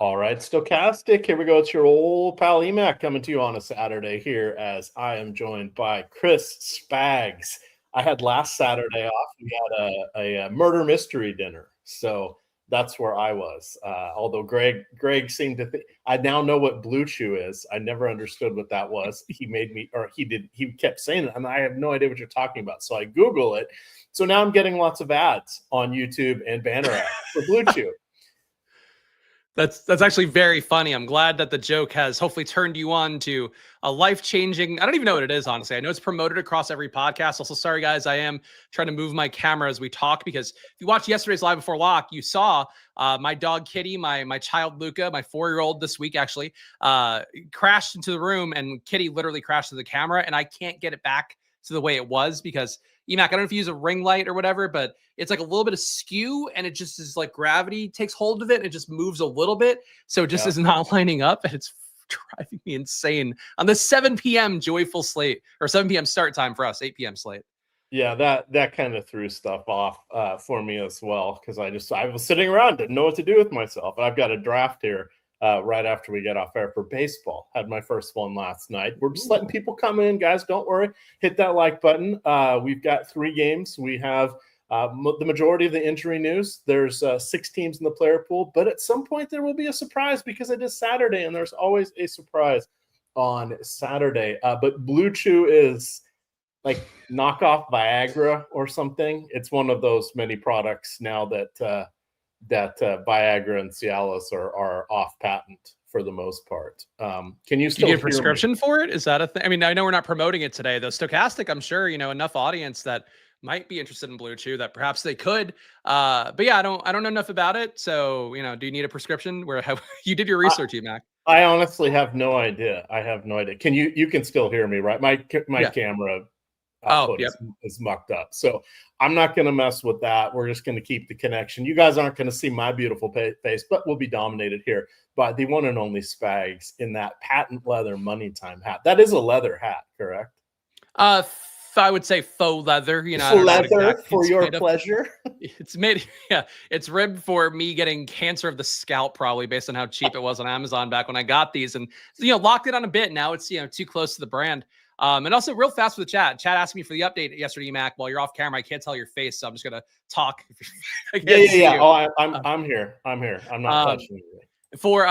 All right, Stochastic, here we go. It's your old pal Emac coming to you on a Saturday here as I am joined by Chris Spags. I had last Saturday off. We had a murder mystery dinner, so that's where I was. Although Greg seemed to think I now know what Blue Chew is. I never understood what that was. He made me, or he did. He kept saying it, and I have no idea what you're talking about. So I Google it. So now I'm getting lots of ads on YouTube and banner ads for Blue Chew. That's actually very funny. I'm glad that the joke has hopefully turned you on to a life-changing, I don't even know what it is, honestly. I know it's promoted across every podcast. Also, sorry, guys, I am trying to move my camera as we talk because if you watched yesterday's Live Before Lock, you saw my dog Kitty, my child Luca, my 4-year-old this week actually, crashed into the room, and Kitty literally crashed into the camera, and I can't get it back to the way it was because Emac, I don't know if you use a ring light or whatever, but it's like a little bit of skew and it just is like gravity takes hold of it and it just moves a little bit. So it just is not lining up and it's driving me insane on the 7 p.m. joyful slate or 7 p.m. start time for us, 8 p.m. slate. Yeah, that kind of threw stuff off for me as well because I was sitting around, didn't know what to do with myself. And I've got a draft here right after we get off air for baseball. Had my first one last night. We're just letting people come in, guys. Don't worry. Hit that like button. We've got 3 games. We have the majority of the injury news. There's 6 teams in the player pool, but at some point there will be a surprise because it is Saturday, and there's always a surprise on Saturday. But Blue Chew is like knockoff Viagra or something. It's one of those many products now that Viagra and Cialis are off patent for the most part. Can you still get a prescription for it? Is that a thing? I mean, I know we're not promoting it today, though. Stochastic, I'm sure, enough audience that might be interested in Blue Chew that perhaps they could. But yeah, I don't know enough about it. So, do you need a prescription? You did your research, Emac? I honestly have no idea. I have no idea. You can still hear me, right? My camera output is mucked up. So I'm not going to mess with that. We're just going to keep the connection. You guys aren't going to see my beautiful face, but we'll be dominated here by the one and only Spags in that patent leather money time hat. That is a leather hat, correct? I would say faux leather. Leather for your pleasure. It's made, it's ribbed for me getting cancer of the scalp, probably based on how cheap it was on Amazon back when I got these, and locked it on a bit. Now it's too close to the brand. And also real fast for the chat. Chat asked me for the update yesterday, Mac. While you're off camera, I can't tell your face, so I'm just gonna talk. Yeah. Oh, I'm here. I'm not touching you. For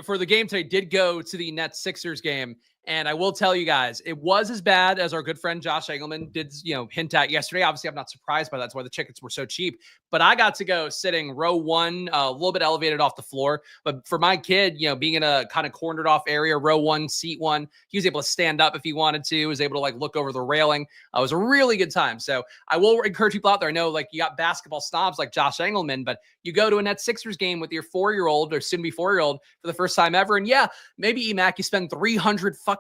for the game today, did go to the Nets Sixers game. And I will tell you guys, it was as bad as our good friend Josh Engelman did, hint at yesterday. Obviously, I'm not surprised by that. That's why the tickets were so cheap. But I got to go sitting row 1, a little bit elevated off the floor. But for my kid, being in a kind of cornered off area, row 1, seat 1, he was able to stand up if he wanted to. He was able to look over the railing. It was a really good time. So I will encourage people out there. I know you got basketball snobs like Josh Engelman, but you go to a Nets Sixers game with your 4-year-old or soon-to-be 4-year-old for the first time ever. And yeah, maybe Emac, you spend $300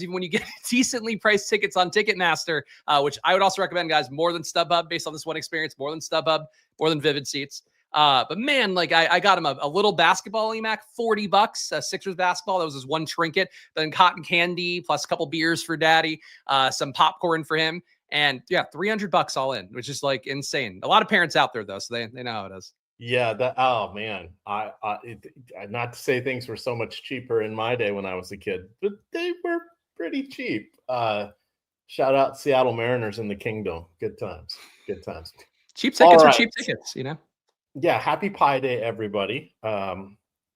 even when you get decently priced tickets on Ticketmaster, which I would also recommend, guys, more than StubHub based on this one experience, more than StubHub, more than Vivid Seats. But man, I got him a little basketball, Emac, $40, Sixers basketball. That was his one trinket. Then cotton candy plus a couple beers for daddy, some popcorn for him. And yeah, $300 all in, which is insane. A lot of parents out there though, so they know how it is. Yeah, oh man, I not to say things were so much cheaper in my day when I was a kid, but they were pretty cheap. Shout out Seattle Mariners in the Kingdom. Good times. Cheap tickets are cheap tickets, Yeah, happy Pi Day, everybody.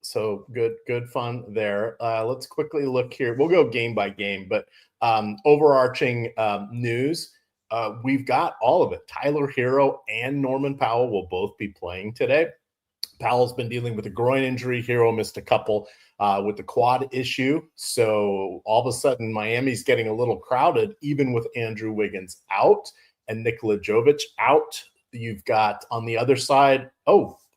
So good fun there. Let's quickly look here. We'll go game by game, but overarching news. We've got all of it. Tyler Hero and Norman Powell will both be playing today. Powell's been dealing with a groin injury. Hero missed a couple with the quad issue. So all of a sudden, Miami's getting a little crowded, even with Andrew Wiggins out and Nikola Jovic out. You've got on the other side,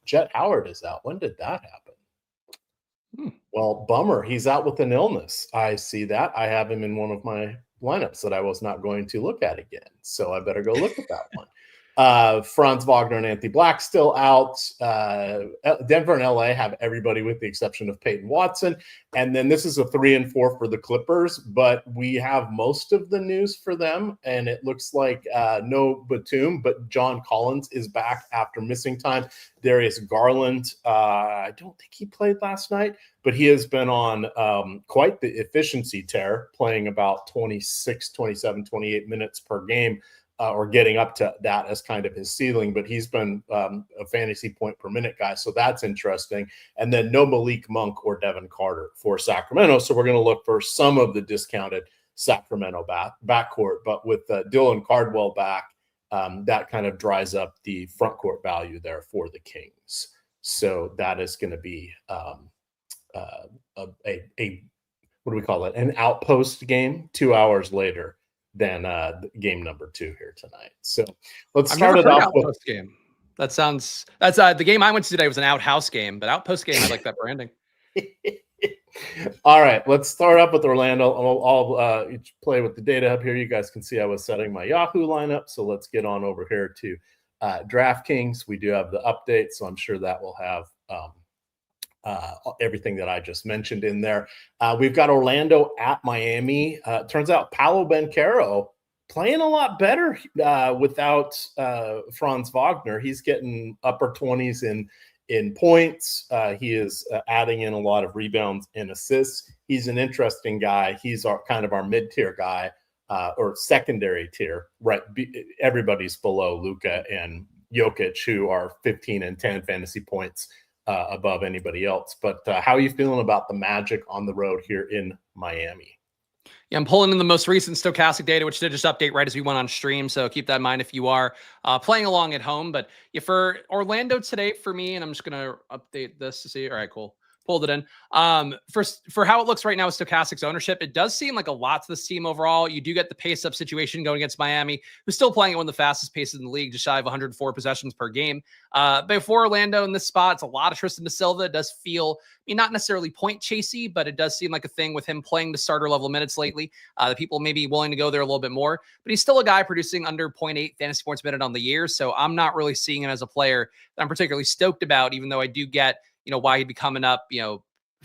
Jet Howard is out. When did that happen? Well, bummer. He's out with an illness. I see that. I have him in one of my lineups that I was not going to look at again. So I better go look at that one. Franz Wagner and Anthony Black still out. Denver and LA have everybody with the exception of Peyton Watson. And then this is a 3 and 4 for the Clippers, but we have most of the news for them. And it looks like no Batum, but John Collins is back after missing time. Darius Garland, I don't think he played last night, but he has been on quite the efficiency tear, playing about 26, 27, 28 minutes per game. Or getting up to that as kind of his ceiling, but he's been a fantasy point per minute guy. So that's interesting. And then no Malik Monk or Devin Carter for Sacramento. So we're going to look for some of the discounted Sacramento backcourt, but with Dylan Cardwell back, that kind of dries up the front court value there for the Kings. So that is going to be a what do we call it? An outpost game 2 hours later than game number 2 here tonight. So let's start it off with game. That's the game I went to today was an outhouse game, but outpost game, I like that branding. All right, let's start up with Orlando. I'll play with the data up here. You guys can see I was setting my Yahoo lineup. So let's get on over here to DraftKings. We do have the update, so I'm sure that will have everything that I just mentioned in there. We've got Orlando at Miami. Turns out Paolo Banchero playing a lot better without Franz Wagner. He's getting upper 20s in points. He is adding in a lot of rebounds and assists. He's an interesting guy. He's kind of our mid-tier guy or secondary tier, right? Everybody's below Luka and Jokic, who are 15 and 10 fantasy points above anybody else. But how are you feeling about the Magic on the road here in Miami? Yeah, I'm pulling in the most recent stochastic data, which did just update right as we went on stream. So keep that in mind if you are playing along at home. But yeah, for Orlando today, for me, and I'm just going to update this to see. All right, cool. Pulled it in. For how it looks right now with Stochastic's ownership, it does seem like a lot to this team overall. You do get the pace up situation going against Miami, who's still playing at one of the fastest paces in the league, just shy of 104 possessions per game. But for Orlando in this spot, it's a lot of Tristan da Silva. It does feel, not necessarily point chasey, but it does seem like a thing with him playing the starter level minutes lately. The people may be willing to go there a little bit more, but he's still a guy producing under 0.8 fantasy points a minute on the year. So I'm not really seeing him as a player that I'm particularly stoked about, even though I do get why he'd be coming up,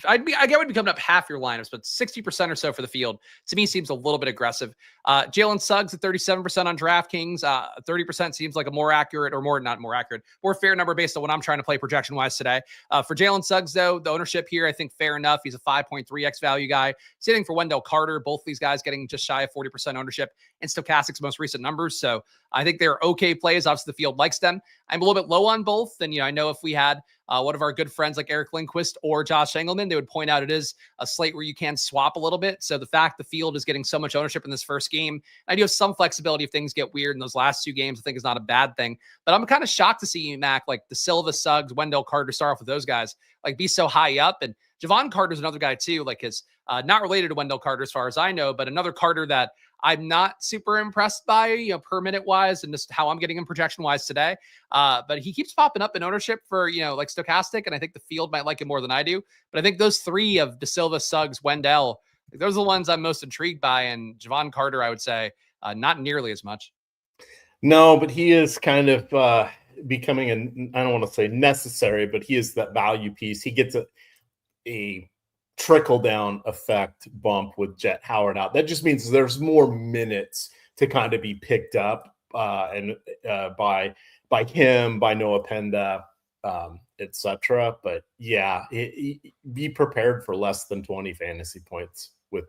I get would be coming up half your lineups, but 60% or so for the field to me seems a little bit aggressive. Jalen Suggs at 37% on DraftKings. 30% seems like a more accurate or more fair number based on what I'm trying to play projection wise today. For Jalen Suggs, though, the ownership here, I think fair enough. He's a 5.3x value guy. Sitting for Wendell Carter, both these guys getting just shy of 40% ownership in Stochastic's most recent numbers. So I think they're okay plays. Obviously, the field likes them. I'm a little bit low on both. And, I know if we had one of our good friends like Eric Lindquist or Josh Engelman, they would point out it is a slate where you can swap a little bit. So the fact the field is getting so much ownership in this first game, I do have some flexibility if things get weird in those last 2 games. I think is not a bad thing. But I'm kind of shocked to see Emac, like the Silva, Suggs, Wendell Carter, start off with those guys, like be so high up. And Javon Carter's another guy too, like his not related to Wendell Carter as far as I know, but another Carter that I'm not super impressed by, per minute wise and just how I'm getting him projection wise today. But he keeps popping up in ownership for, like Stochastic. And I think the field might like it more than I do. But I think those 3 of Da Silva, Suggs, Wendell, those are the ones I'm most intrigued by. And Javon Carter, I would say, not nearly as much. No, but he is kind of becoming I don't want to say necessary, but he is that value piece. He gets a trickle-down effect bump with Jet Howard out. That just means there's more minutes to kind of be picked up by him, by Noah Penda, etc. But yeah, be prepared for less than 20 fantasy points with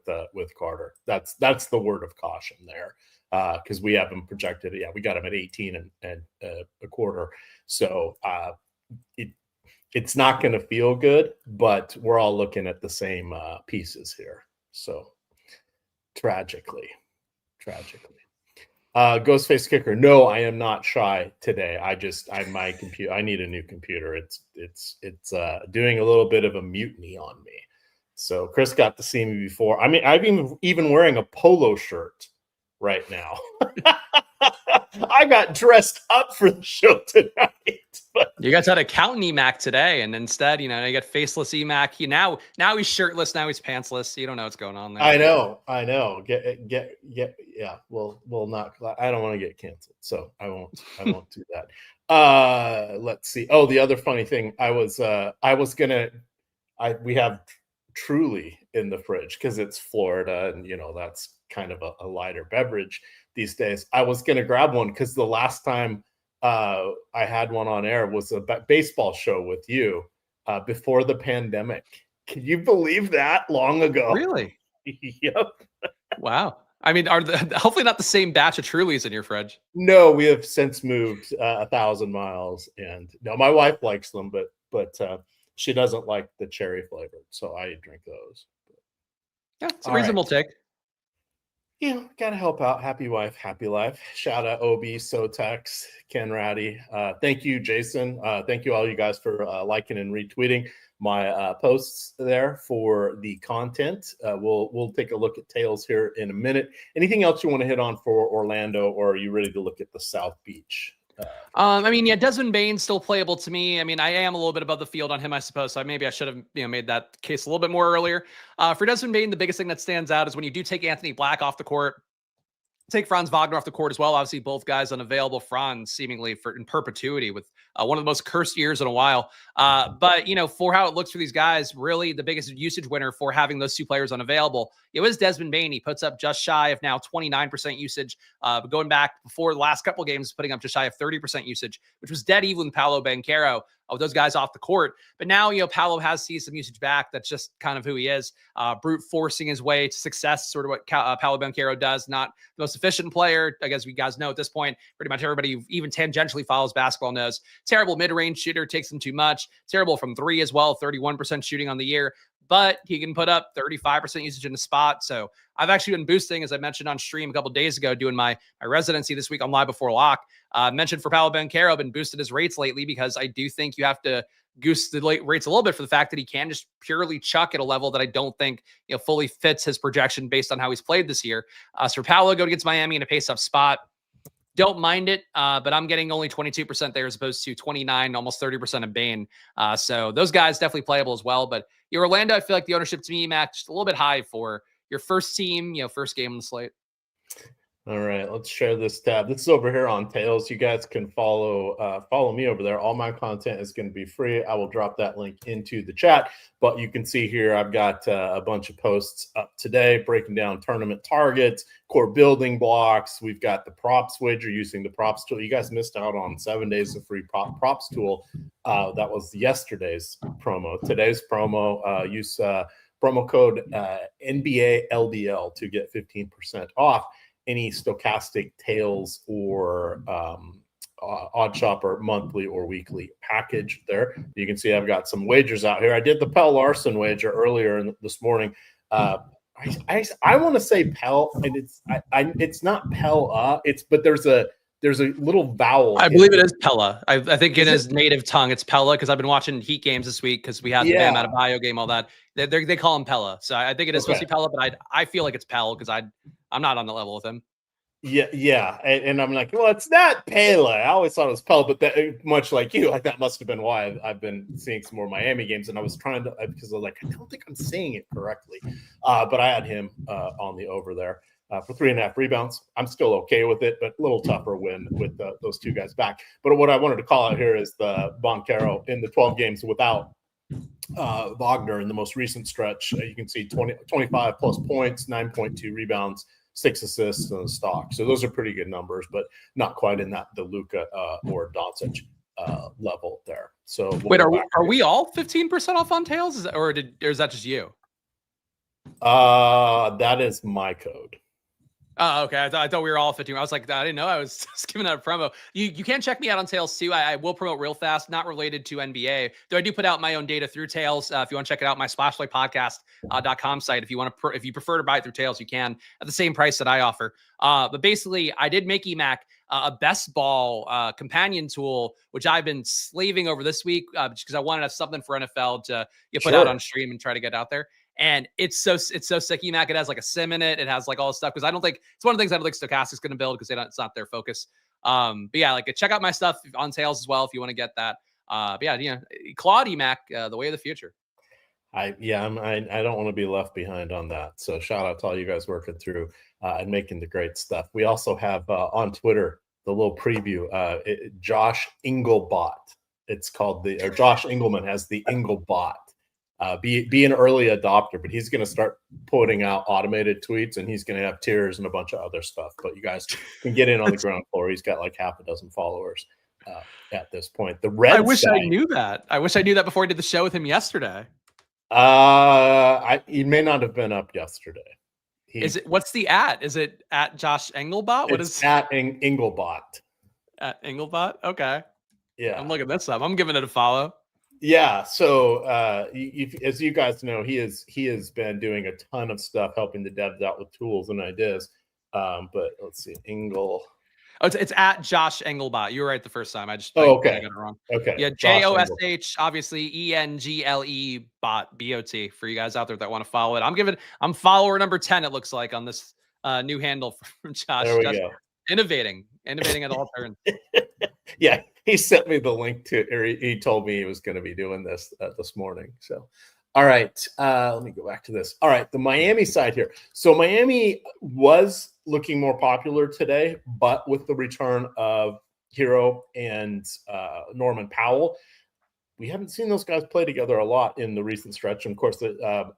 Carter. That's the word of caution there, because we have him projected. Yeah, we got him at 18 and a quarter. So it's not going to feel good, but we're all looking at the same pieces here. So tragically. Ghostface Kicker. No, I am not shy today. My computer. I need a new computer. It's doing a little bit of a mutiny on me. So Chris got to see me before. I mean, I'm even wearing a polo shirt right now. I got dressed up for the show tonight. But You guys had a count Emac today, and instead, you got faceless Emac. Now he's shirtless. Now he's pantsless. You don't know what's going on there. I know. Get. Yeah. We'll not. I don't want to get canceled, so I won't do that. Let's see. Oh, the other funny thing. We have Truly in the fridge because it's Florida, and that's kind of a lighter beverage these days. I was gonna grab one because the last time I had one on air was a baseball show with you before the pandemic. Can you believe that? Long ago. Really? Yep. Wow. I mean, hopefully not the same batch of Trulies in your fridge? No, we have since moved 1,000 miles, and no, my wife likes them, but she doesn't like the cherry flavored, so I drink those. Yeah, it's a reasonable take. Gotta help out. Happy wife, happy life. Shout out OB, Sotex, Ken Ratty. Thank you, Jason. Thank you all you guys for liking and retweeting my posts there for the content. We'll take a look at tails here in a minute. Anything else you want to hit on for Orlando, or are you ready to look at the South Beach? Desmond Bane's still playable to me. I mean, I am a little bit above the field on him, I suppose. So maybe I should have, made that case a little bit more earlier. For Desmond Bane, the biggest thing that stands out is when you do take Anthony Black off the court, take Franz Wagner off the court as well. Obviously, both guys unavailable. Franz seemingly in perpetuity with one of the most cursed years in a while. But for how it looks for these guys, really the biggest usage winner for having those two players unavailable, it was Desmond Bane. He puts up just shy of now 29% usage. But going back before the last couple of games, putting up just shy of 30% usage, which was dead even with Paolo Banchero. With those guys off the court. But now, Paolo has seen some usage back. That's just kind of who he is. Brute forcing his way to success, sort of what Paolo Banchero does. Not the most efficient player. I guess we guys know at this point, pretty much everybody who even tangentially follows basketball knows. Terrible mid-range shooter, takes him too much. Terrible from three as well, 31% shooting on the year. But he can put up 35% usage in the spot. So I've actually been boosting, as I mentioned on stream a couple days ago, doing my residency this week on Live Before Lock. Mentioned for Paolo Banchero, I've been boosted his rates lately because I do think you have to goose the rates a little bit for the fact that he can just purely chuck at a level that I don't think fully fits his projection based on how he's played this year. So for Paolo, go against Miami in a pace-up spot. Don't mind it, but I'm getting only 22% there as opposed to 29, almost 30% of Bane. So those guys definitely playable as well. But Orlando, I feel like the ownership to me, Mac, just a little bit high for your first team, first game on the slate. All right, let's share this tab. This is over here on Tails. You guys can follow me over there. All my content is going to be free. I will drop that link into the chat. But you can see here, I've got a bunch of posts up today breaking down tournament targets, core building blocks. We've got the props wager using the props tool. You guys missed out on 7 days of free props tool. That was yesterday's promo. Today's promo, use promo code NBA LBL to get 15% off any stochastic tails or odd shopper monthly or weekly package there. You can see I've got some wagers out here. I did the Pell Larson wager earlier this morning. I want to say Pell, and it's not Pella. But there's a little vowel. I believe it is Pella. I think in his native tongue it's Pella because I've been watching Heat games this week because we had the Bam Adebayo game, all that. They call him Pella, so I think it is supposed to be Pella, but I feel like it's Pell because I'm not on the level with him. Yeah, and I'm like, well, it's not Pele. I always thought it was Pele, but that, much like you, like that must have been why I've been seeing some more Miami games, and I was trying to because I was like, I don't think I'm saying it correctly, but I had him on the over there for 3.5 rebounds. I'm still okay with it, but a little tougher win with those two guys back. But what I wanted to call out here is the Banchero in the 12 games without Wagner in the most recent stretch. You can see 25 plus points, 9.2 rebounds, 6 assists in the stock. So those are pretty good numbers, but not quite in the Luka or Doncic level there. So wait, are we all 15% off on tails, or is that just you? That is my code. Oh, okay. I thought we were all 15. I was like, I didn't know I was just giving out a promo. You can check me out on Tails too. I will promote real fast, not related to NBA, though I do put out my own data through Tails. If you want to check it out, my splashplaypodcast.com site. If you prefer to buy it through Tails, you can at the same price that I offer. But basically, I did make Emac a best ball companion tool, which I've been slaving over this week because I wanted to have something for NFL to put out on stream and try to get out there. And it's so sick, Emac. It has like a sim in it. It has like all this stuff because I don't think it's one of the things I don't think Stochastic's going to build because it's not their focus. But yeah, like check out my stuff on sales as well if you want to get that. But yeah, Claude Emac, the way of the future. I don't want to be left behind on that. So shout out to all you guys working through and making the great stuff. We also have on Twitter the little preview. Josh Engelbot. It's called or Josh Engelman has the Engelbot. Be an early adopter, but he's going to start putting out automated tweets, and he's going to have tiers and a bunch of other stuff. But you guys can get in on the ground floor. He's got like half a dozen followers at this point. The Red. I wish I knew that. I wish I knew that before I did the show with him yesterday. He may not have been up yesterday. What's the @? Is it at Josh Engelbot? What is at Engelbot? At Engelbot? Okay. Yeah. I'm looking this up. I'm giving it a follow. Yeah. So as you guys know, he has been doing a ton of stuff helping the devs out with tools and ideas. But let's see, Oh, it's at Josh Engelbot. You were right the first time. I okay. I got it wrong. Okay. Yeah, JOSH, obviously ENGLE bot BOT for you guys out there that want to follow it. I'm follower number 10, it looks like, on this new handle from Josh. There we go. Innovating at all turns. Yeah, he sent me the link to, or he told me he was going to be doing this morning. So, all right, let me go back to this. All right, the Miami side here. So Miami was looking more popular today, but with the return of Hero and Norman Powell, we haven't seen those guys play together a lot in the recent stretch. And of course,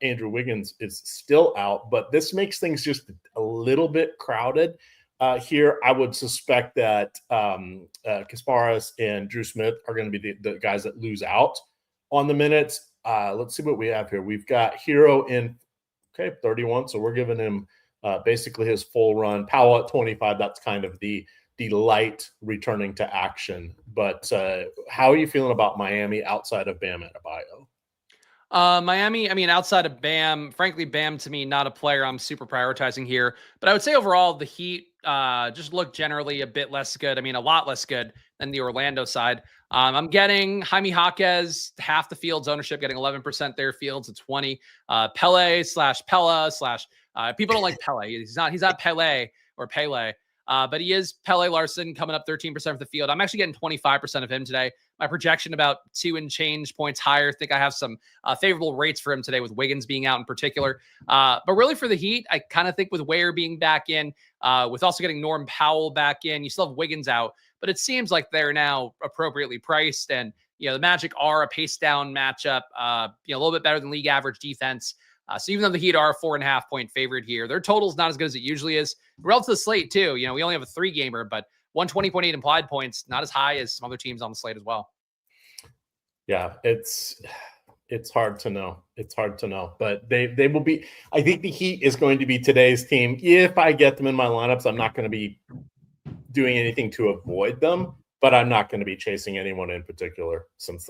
Andrew Wiggins is still out, but this makes things just a little bit crowded. Here, I would suspect that Kasparas and Drew Smith are going to be the guys that lose out on the minutes. Let's see what we have here. We've got Hero in 31, so we're giving him basically his full run. Powell at 25. That's kind of the light returning to action. But how are you feeling about Miami outside of Bam Adebayo? Miami, I mean, outside of Bam, frankly, Bam to me, not a player I'm super prioritizing here. But I would say overall, the Heat just look generally a bit less good. I mean, a lot less good than the Orlando side. I'm getting Jaime Jaquez, half the Fields ownership, getting 11% there. Fields at 20. Pele / Pella / people don't like Pele. He's not Pele or Pele. But he is Pele Larson coming up 13% for the field. I'm actually getting 25% of him today. My projection about 2 and change points higher. I think I have some favorable rates for him today with Wiggins being out in particular. But really for the Heat, I kind of think with Ware being back in, with also getting Norm Powell back in, you still have Wiggins out, but it seems like they're now appropriately priced. And, the Magic are a pace down matchup, a little bit better than league average defense. So even though the Heat are a 4.5 point favorite here, their total's not as good as it usually is. Relative to the slate too, we only have a 3-gamer, but 120.8 implied points, not as high as some other teams on the slate as well. Yeah, it's hard to know. It's hard to know, but they will be. I think the Heat is going to be today's team. If I get them in my lineups, I'm not going to be doing anything to avoid them, but I'm not going to be chasing anyone in particular since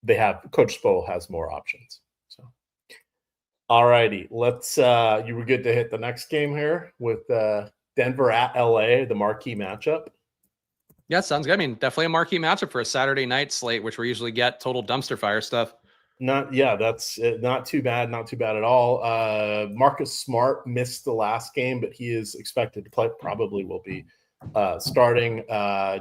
they have Coach Spo has more options. So, all righty, let's. You were good to hit the next game here with Denver at LA, the marquee matchup. Yeah, sounds good. I mean, definitely a marquee matchup for a Saturday night slate, which we usually get total dumpster fire stuff. That's not too bad. Not too bad at all. Marcus Smart missed the last game, but he is expected to play. Probably will be starting.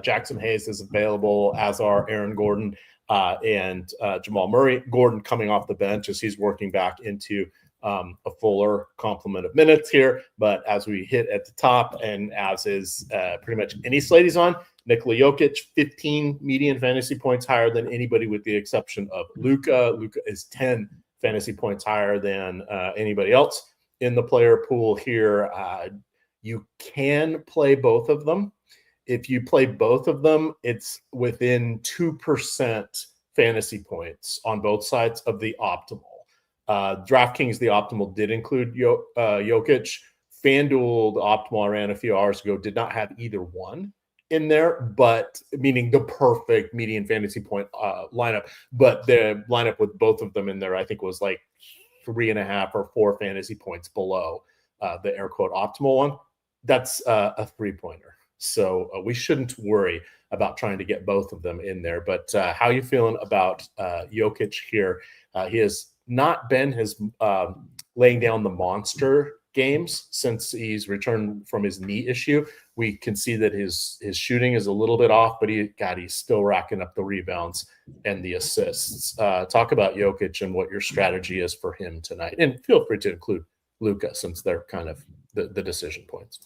Jackson Hayes is available, as are Aaron Gordon and Jamal Murray. Gordon coming off the bench as he's working back into a fuller complement of minutes here. But as we hit at the top, and as is pretty much any slate he's on, Nikola Jokic, 15 median fantasy points higher than anybody with the exception of Luka. Luka is 10 fantasy points higher than anybody else in the player pool here. You can play both of them. If you play both of them, it's within 2% fantasy points on both sides of the optimal. DraftKings, the optimal did include Jokic. FanDuel, the optimal I ran a few hours ago, did not have either one in there, but meaning the perfect median fantasy point lineup. But the lineup with both of them in there, I think, was like 3.5 or 4 fantasy points below the air quote optimal one. That's a 3-pointer. So we shouldn't worry about trying to get both of them in there. But how are you feeling about Jokic here? He has not been laying down the monster games since he's returned from his knee issue, We can see that his shooting is a little bit off, but he's still racking up the rebounds and the assists. Talk about Jokic and what your strategy is for him tonight. And feel free to include Luka, since they're kind of the decision points.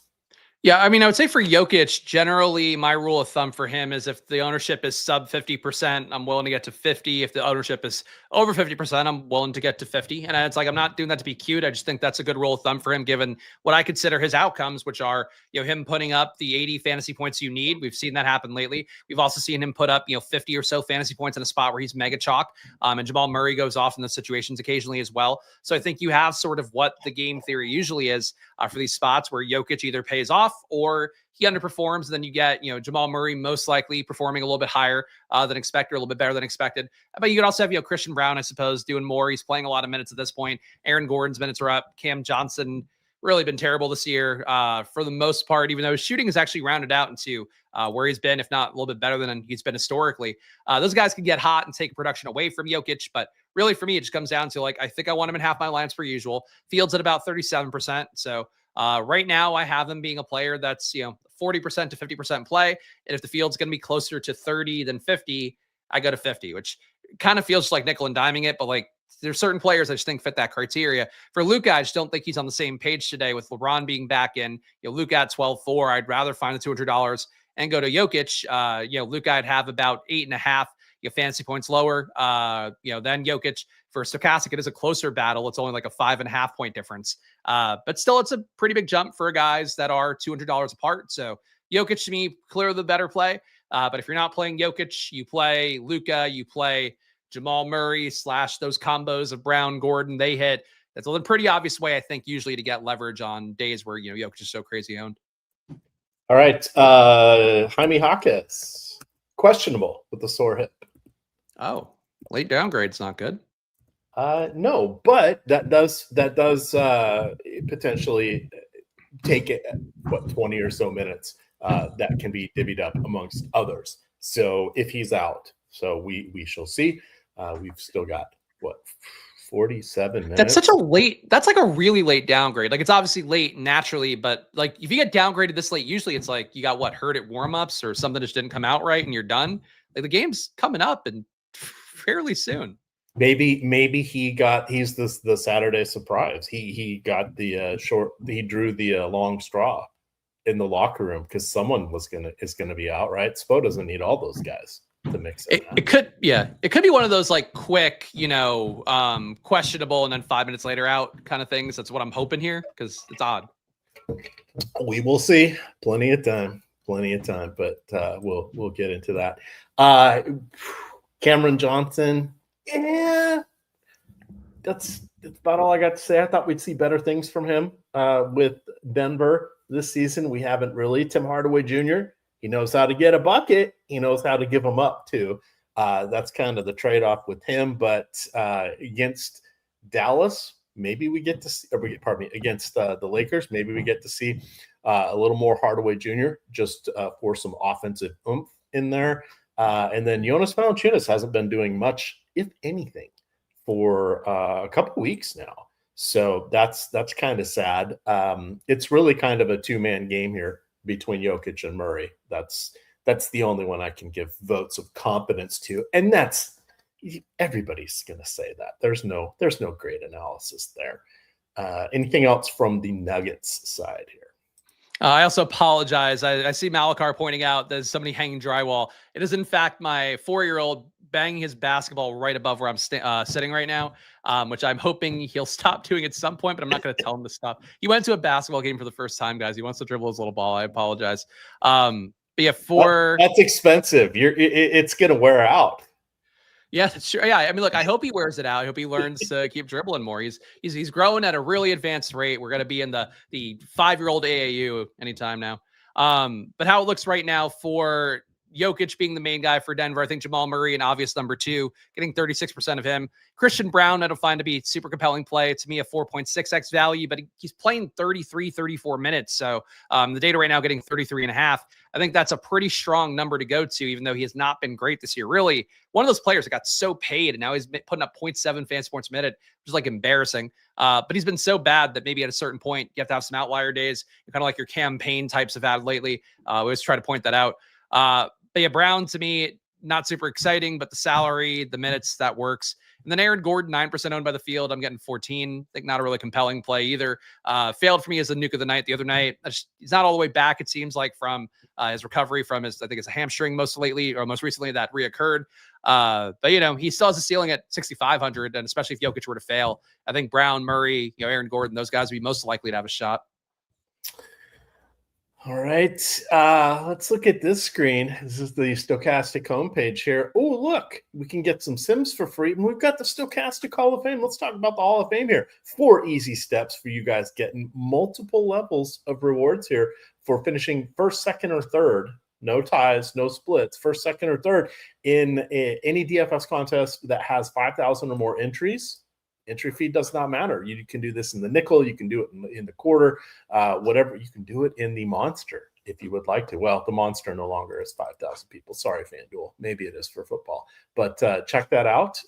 Yeah, I mean, I would say for Jokic, generally my rule of thumb for him is if the ownership is sub 50%, I'm willing to get to 50. If the ownership is over 50%, I'm willing to get to 50. And it's like, I'm not doing that to be cute. I just think that's a good rule of thumb for him, given what I consider his outcomes, which are, him putting up the 80 fantasy points you need. We've seen that happen lately. We've also seen him put up, 50 or so fantasy points in a spot where he's mega chalk. And Jamal Murray goes off in those situations occasionally as well. So I think you have sort of what the game theory usually is for these spots where Jokic either pays off or he underperforms. And then you get, Jamal Murray most likely performing a little bit higher than expected, or a little bit better than expected. But you could also have, Christian Brown, I suppose, doing more. He's playing a lot of minutes at this point. Aaron Gordon's minutes are up. Cam Johnson really been terrible this year for the most part, even though his shooting is actually rounded out into where he's been, if not a little bit better than he's been historically. Those guys can get hot and take production away from Jokic, but really for me, it just comes down to I think I want him in half my lines per usual. Fields at about 37%. So right now I have him being a player that's, 40% to 50% play. And if the field's going to be closer to 30 than 50, I go to 50, which kind of feels like nickel and diming it, but there's certain players I just think fit that criteria. For Luka, I just don't think he's on the same page today with LeBron being back in. Luka at 12.4. I'd rather find the $200 and go to Jokic. Luka, I'd have about 8.5 fantasy points lower than Jokic. For Stochastic, it is a closer battle. It's only a 5.5 point difference. But still, it's a pretty big jump for guys that are $200 apart. So Jokic, to me, clearly the better play. But if you're not playing Jokic, you play Luka, you play Jamal Murray / those combos of Brown, Gordon, they hit. That's a pretty obvious way, I think, usually to get leverage on days where, Jokic is so crazy owned. All right. Jaime Jaquez, questionable with the sore hip. Oh, late downgrade's not good. No, but that does potentially take it 20 or so minutes that can be divvied up amongst others. So if he's out, so we shall see. We've still got 47 minutes. That's a really late downgrade. It's obviously late naturally, but if you get downgraded this late, usually it's you got hurt at warmups or something just didn't come out right and you're done. The game's coming up and fairly soon. Maybe he's the Saturday surprise. He got the he drew the long straw in the locker room because someone is gonna be out, right? Spo doesn't need all those guys to mix it. It could be one of those quick, questionable and then 5 minutes later out kind of things. That's what I'm hoping here because it's odd. We will see. Plenty of time, but we'll get into that. Cameron Johnson. Yeah, that's about all I got to say. I thought we'd see better things from him with Denver this season. We haven't really. Tim Hardaway Jr., he knows how to get a bucket. He knows how to give them up too. That's kind of the trade-off with him. But against Dallas, maybe we get to see, against the Lakers, maybe we get to see a little more Hardaway Jr. just for some offensive oomph in there. And then Jonas Valanciunas hasn't been doing much, if anything, for a couple of weeks now. So that's kind of sad. It's really kind of a two-man game here between Jokic and Murray. That's the only one I can give votes of confidence to. And everybody's going to say that. There's no great analysis there. Anything else from the Nuggets side here? I also apologize. I see Malakar pointing out there's somebody hanging drywall. It is, in fact, my 4-year-old banging his basketball right above where I'm sitting right now, which I'm hoping he'll stop doing at some point, but I'm not going to tell him to stop. He went to a basketball game for the first time, guys. He wants to dribble his little ball. I apologize. But yeah, that's expensive. It's going to wear out. Yeah, that's true. Yeah, I mean, look, I hope he wears it out. I hope he learns to keep dribbling more. He's growing at a really advanced rate. We're going to be in the 5-year-old AAU anytime now. But how it looks right now for Jokic being the main guy for Denver. I think Jamal Murray, an obvious number 2, getting 36% of him. Christian Brown, I don't find to be super compelling play. To me, a 4.6x value, but he's playing 33, 34 minutes. So the data right now getting 33 and a half. I think that's a pretty strong number to go to, even though he has not been great this year. Really, one of those players that got so paid, and now he's putting up 0.7 fantasy points a minute, which is like embarrassing. But he's been so bad that maybe at a certain point, you have to have some outlier days. You're kind of like your campaign types have had lately. We always try to point that out. But yeah, Brown to me, not super exciting, but the salary, the minutes, that works. And then Aaron Gordon, 9% owned by the field. I'm getting 14. I think not a really compelling play either. Failed for me as a nuke of the night the other night. He's not all the way back, it seems like, from his recovery from his, I think it's a hamstring most recently that reoccurred. But, he still has a ceiling at 6,500. And especially if Jokic were to fail, I think Brown, Murray, Aaron Gordon, those guys would be most likely to have a shot. All right, let's look at this screen. This is the Stochastic homepage here. Oh, look, we can get some Sims for free. And we've got the Stochastic Hall of Fame. Let's talk about the Hall of Fame here. 4 easy steps for you guys getting multiple levels of rewards here for finishing first, second, or third. No ties, no splits. First, second, or third in any DFS contest that has 5,000 or more entries. Entry fee does not matter. You can do this in the nickel. You can do it in the quarter, whatever. You can do it in the monster if you would like to. Well, the monster no longer is 5,000 people. Sorry, FanDuel. Maybe it is for football. But check that out.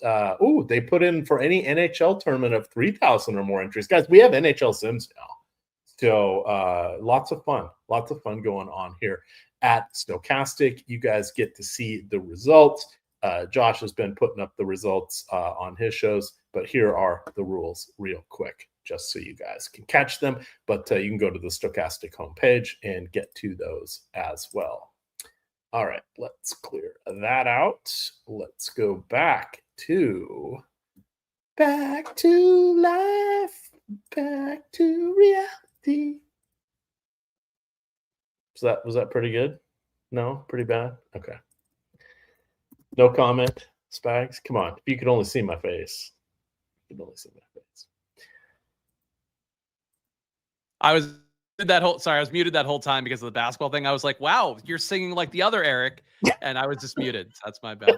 They put in for any NHL tournament of 3,000 or more entries. Guys, we have NHL Sims now. So lots of fun going on here at Stochastic. You guys get to see the results. Josh has been putting up the results on his shows, but here are the rules real quick, just so you guys can catch them. But you can go to the Stochastic homepage and get to those as well. All right, let's clear that out. Let's go back to life, back to reality. So was that pretty good? No, pretty bad? Okay. No comment, Spags. Come on. If you could only see my face. You could only see my face. I was muted that whole time because of the basketball thing. I was like, wow, you're singing like the other Eric. And I was just muted. So that's my bad.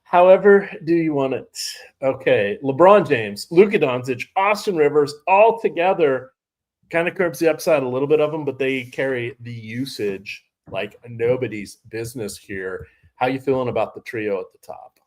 However do you want it? Okay. LeBron James, Luka Doncic, Austin Rivers, all together kind of curbs the upside a little bit of them, but they carry the usage like nobody's business here. How you feeling about the trio at the top?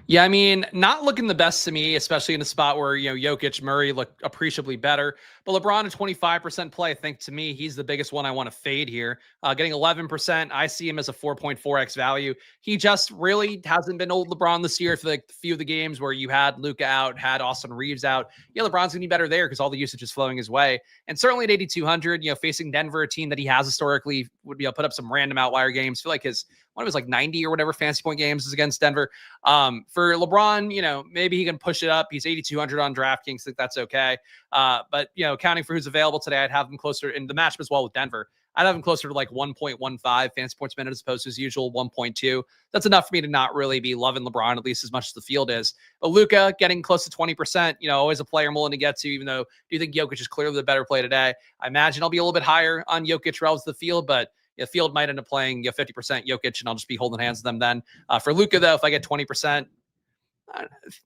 Yeah, I mean, not looking the best to me, especially in a spot where, Jokic, Murray look appreciably better. But LeBron at 25% play, I think to me, he's the biggest one I want to fade here. Getting 11%, I see him as a 4.4x value. He just really hasn't been old LeBron this year for the few of the games where you had Luka out, had Austin Reeves out. Yeah, LeBron's going to be better there because all the usage is flowing his way. And certainly at 8,200, facing Denver, a team that he has historically would be able to put up some random outlier games. I feel like one of his like 90 or whatever fantasy point games is against Denver. For LeBron, maybe he can push it up. He's 8,200 on DraftKings. I think that's okay. But, accounting for who's available today, I'd have him closer in the matchup as well with Denver. I'd have him closer to like 1.15 fantasy points per minute as opposed to his usual 1.2. That's enough for me to not really be loving LeBron, at least as much as the field is. But Luka getting close to 20%, always a player I'm willing to get to, even though do you think Jokic is clearly the better play today? I imagine I'll be a little bit higher on Jokic relative to the field, but the field might end up playing 50% Jokic, and I'll just be holding hands with them then. For Luka, though, if I get 20%,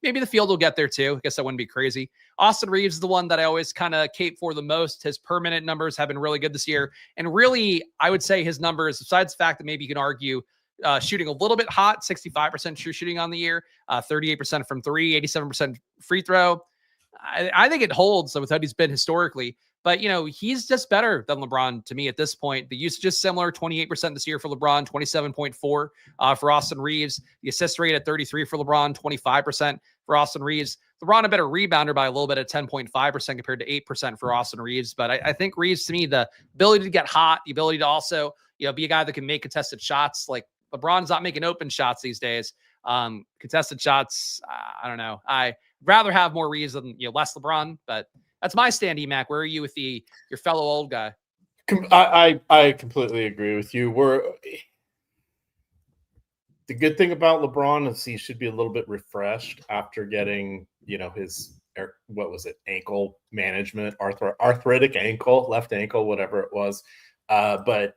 maybe the field will get there too. I guess that wouldn't be crazy. Austin Reeves is the one that I always kind of cape for the most. His per minute numbers have been really good this year. And really, I would say his numbers, besides the fact that maybe you can argue shooting a little bit hot, 65% true shooting on the year, 38% from three, 87% free throw. I think it holds with how he's been historically. But, he's just better than LeBron to me at this point. The usage is similar, 28% this year for LeBron, 27.4 for Austin Reeves. The assist rate at 33 for LeBron, 25% for Austin Reeves. LeBron a better rebounder by a little bit at 10.5% compared to 8% for Austin Reeves. But I think Reeves, to me, the ability to get hot, the ability to also, be a guy that can make contested shots. Like LeBron's not making open shots these days. Contested shots, I don't know. I'd rather have more Reeves than less LeBron, but that's my stand, Emac. Where are you with your fellow old guy? I completely agree with you. The good thing about LeBron is he should be a little bit refreshed after getting, his, what was it, ankle management, arthritic ankle, left ankle, whatever it was. But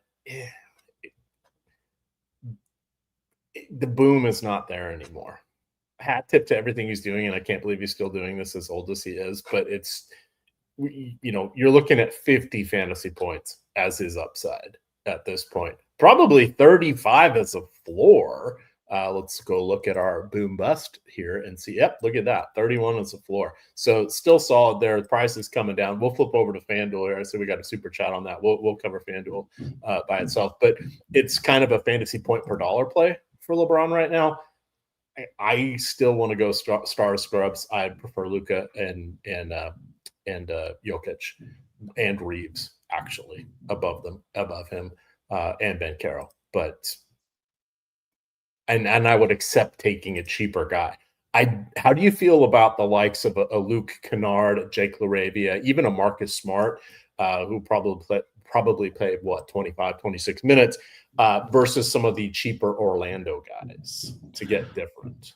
the boom is not there anymore. Hat tip to everything he's doing, and I can't believe he's still doing this as old as he is, but it's, you're looking at 50 fantasy points as his upside at this point. Probably 35 as a floor. Let's go look at our boom bust here and see. Yep, look at that. 31 as a floor. So it's still solid there. The price is coming down. We'll flip over to FanDuel here. I see we got a super chat on that. We'll cover FanDuel by itself, but it's kind of a fantasy point per dollar play for LeBron right now. I still want to go star scrubs. I prefer Luka and Jokic and Reeves actually above him and Ben Carroll. But and I would accept taking a cheaper guy. How do you feel about the likes of a Luke Kennard, Jake LaRavia, even a Marcus Smart, who probably played 25, 26 minutes versus some of the cheaper Orlando guys to get different?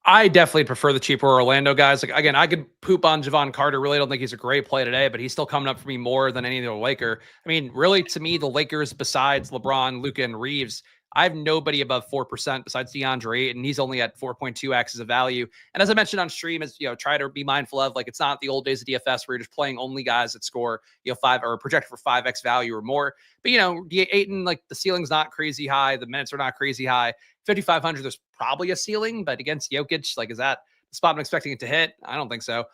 I definitely prefer the cheaper Orlando guys. Like, again, I could poop on Javon Carter. Really don't think he's a great play today, but he's still coming up for me more than any other Laker. I mean, really, to me, the Lakers, besides LeBron, Luka, and Reeves, I have nobody above 4% besides DeAndre, and he's only at 4.2x as a value. And as I mentioned on stream, is try to be mindful of, like, it's not the old days of DFS where you're just playing only guys that score 5 or projected for 5x value or more. But Ayton, like, the ceiling's not crazy high, the minutes are not crazy high. 5,500, there's probably a ceiling, but against Jokic, like, is that the spot I'm expecting it to hit? I don't think so.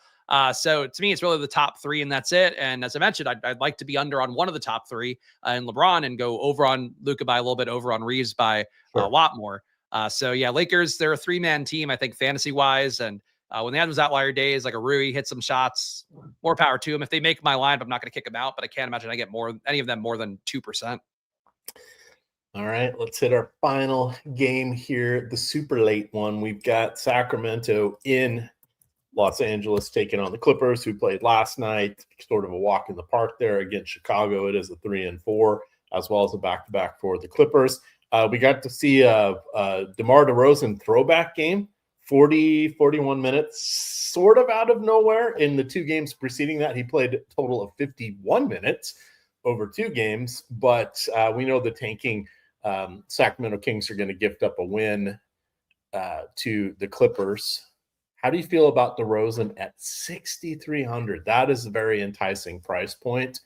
So to me, it's really the top three, and that's it. And as I mentioned, I'd like to be under on one of the top three in LeBron and go over on Luka by a little bit, over on Reeves by a lot more. So yeah, Lakers, they're a 3-man team, I think, fantasy wise. And when they had those outlier days, like a Rui hit some shots, more power to them. If they make my lineup, I'm not going to kick them out, but I can't imagine I get any of them more than 2%. All right, let's hit our final game here, the super late one. We've got Sacramento in Los Angeles taking on the Clippers, who played last night. Sort of a walk in the park there against Chicago. It is a 3-4, as well as a back-to-back for the Clippers. We got to see a DeMar DeRozan throwback game, 41 minutes, sort of out of nowhere. In the 2 games preceding that, he played a total of 51 minutes over 2 games. But we know the tanking Sacramento Kings are going to gift up a win to the Clippers. How do you feel about DeRozan at 6,300? That is a very enticing price point,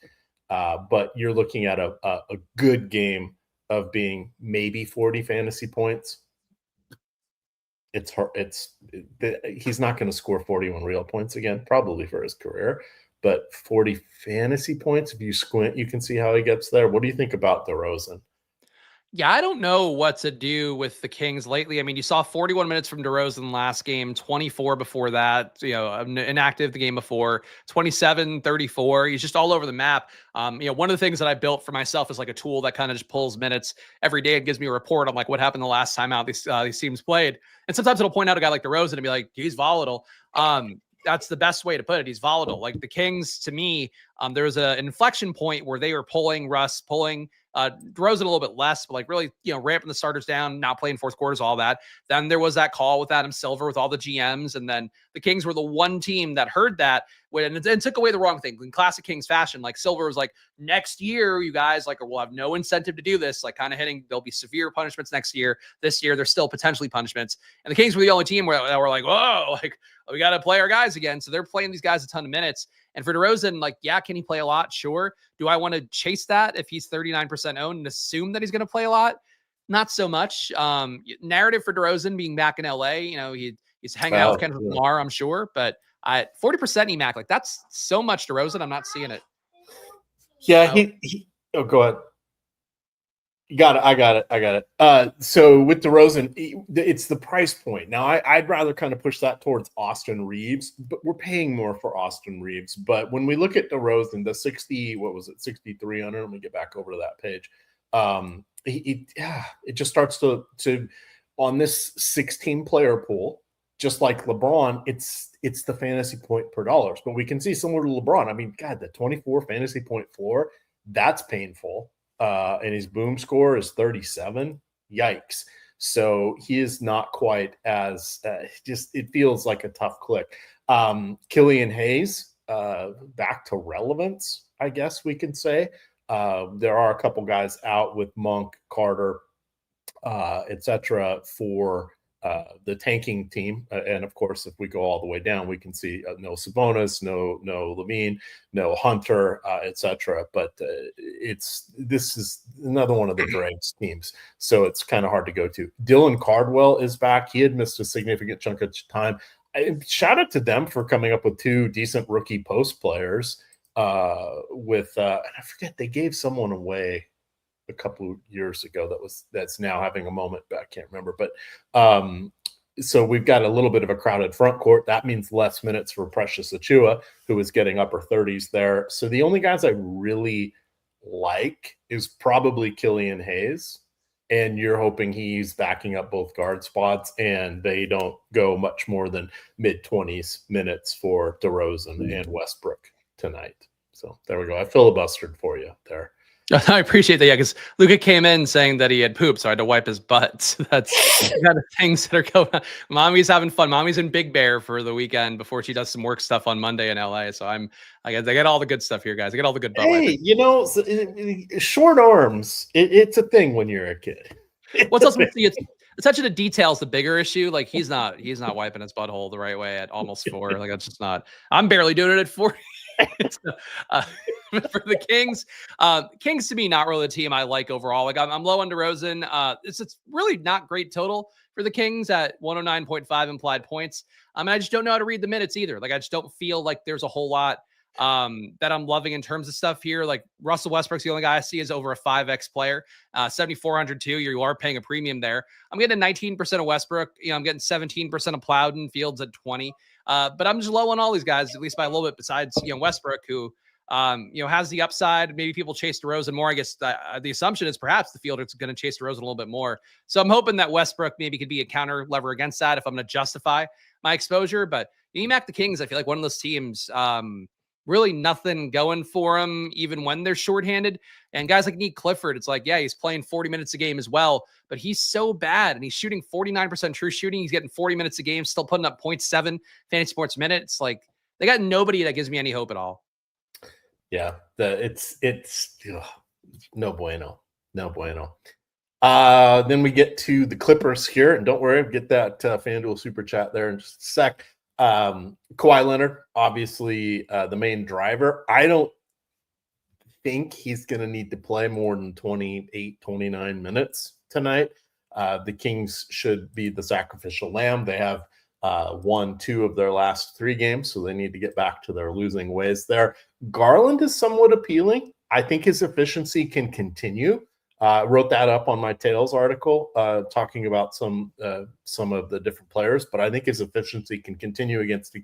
but you're looking at a good game of being maybe 40 fantasy points. It's hard. He's not going to score 41 real points again, probably for his career, but 40 fantasy points, if you squint, you can see how he gets there. What do you think about DeRozan? Yeah, I don't know what to do with the Kings lately. I mean, you saw 41 minutes from DeRozan last game, 24 before that, inactive the game before, 27, 34. He's just all over the map. One of the things that I built for myself is like a tool that kind of just pulls minutes every day and gives me a report on like what happened the last time out these teams played. And sometimes it'll point out a guy like DeRozan and be like, he's volatile. That's the best way to put it. He's volatile. Like the Kings, to me, there was an inflection point where they were pulling Russ, pulling DeRozan a little bit less, but like really, ramping the starters down, not playing fourth quarters, all that. Then there was that call with Adam Silver with all the GMs. And then the Kings were the one team that heard that and took away the wrong thing. In classic Kings fashion, like Silver was like, next year, you guys will have no incentive to do this, like kind of hitting, there'll be severe punishments next year. This year, there's still potentially punishments. And the Kings were the only team that were like, whoa, like, we got to play our guys again. So they're playing these guys a ton of minutes. And for DeRozan, like, yeah, can he play a lot? Sure. Do I want to chase that if he's 39% owned and assume that he's going to play a lot? Not so much. Narrative for DeRozan being back in LA, he's hanging out with Kendrick Lamar, I'm sure. But 40% Emac, like that's so much DeRozan. I'm not seeing it. Yeah, go ahead. You got it. I got it. So with DeRozan, it's the price point. Now, I'd rather kind of push that towards Austin Reeves, but we're paying more for Austin Reeves. But when we look at DeRozan, the 6,300, let me get back over to that page. It just starts to on this 16-player pool, just like LeBron, it's the fantasy point per dollars. But we can see similar to LeBron. I mean, God, the 24 fantasy point floor, that's painful. And his boom score is 37. Yikes. So he is not quite as it feels like a tough click. Killian Hayes, back to relevance, I guess we can say. There are a couple guys out with Monk, Carter, etc. for the tanking team. And of course, if we go all the way down, we can see no Sabonis, no Levine, no Hunter, etc. But this is another one of the dregs teams, so it's kind of hard to go to. Dylan Cardwell is back. He had missed a significant chunk of time. Shout out to them for coming up with 2 decent rookie post players. And I forget, they gave someone away a couple of years ago that's now having a moment, but I can't remember. But so we've got a little bit of a crowded front court. That means less minutes for Precious Achiuwa, who is getting upper 30s there. So the only guys I really like is probably Killian Hayes, and you're hoping he's backing up both guard spots and they don't go much more than mid-20s minutes for DeRozan and Westbrook tonight. So there we go. I filibustered for you there. I appreciate that. Yeah, because Luka came in saying that he had pooped, so I had to wipe his butt. So that's the kind of things that are going on. Mommy's having fun. Mommy's in Big Bear for the weekend before she does some work stuff on Monday in LA. So I get all the good stuff here, guys. I get all the good butt wiping. Short arms. It's a thing when you're a kid. What's else? It's attention to details the bigger issue. Like he's not wiping his butthole the right way at almost 4. Like that's just not. I'm barely doing it at 40. So, for the Kings, Kings to me not really the team I like overall. Like I'm low on DeRozan. It's really not great total for the Kings at 109.5 implied points. I just don't know how to read the minutes either. Like I just don't feel like there's a whole lot that I'm loving in terms of stuff here. Like Russell Westbrook's the only guy I see is over a 5x player, 7,400 too. You are paying a premium there. I'm getting 19% of Westbrook. I'm getting 17% of Plowden, Fields at 20. But I'm just low on all these guys, at least by a little bit. Besides, Westbrook, who has the upside. Maybe people chase DeRozan more. I guess the assumption is perhaps the field is going to chase DeRozan a little bit more. So I'm hoping that Westbrook maybe could be a counter lever against that if I'm going to justify my exposure. But Emac the Kings, I feel like one of those teams. Really nothing going for him, even when they're shorthanded. And guys like Nick Clifford, it's like, yeah, he's playing 40 minutes a game as well, but he's so bad. And he's shooting 49% true shooting. He's getting 40 minutes a game, still putting up 0.7 fantasy sports minutes. Like they got nobody that gives me any hope at all. Yeah, it's no bueno. Then we get to the Clippers here, and don't worry, get that FanDuel super chat there in just a sec. Kawhi Leonard, obviously the main driver. I don't think he's going to need to play more than 28, 29 minutes tonight. The Kings should be the sacrificial lamb. They have won 2 of their last 3 games, so they need to get back to their losing ways there. Garland is somewhat appealing. I think his efficiency can continue. Wrote that up on my Tails article, talking about some of the different players, but I think his efficiency can continue against a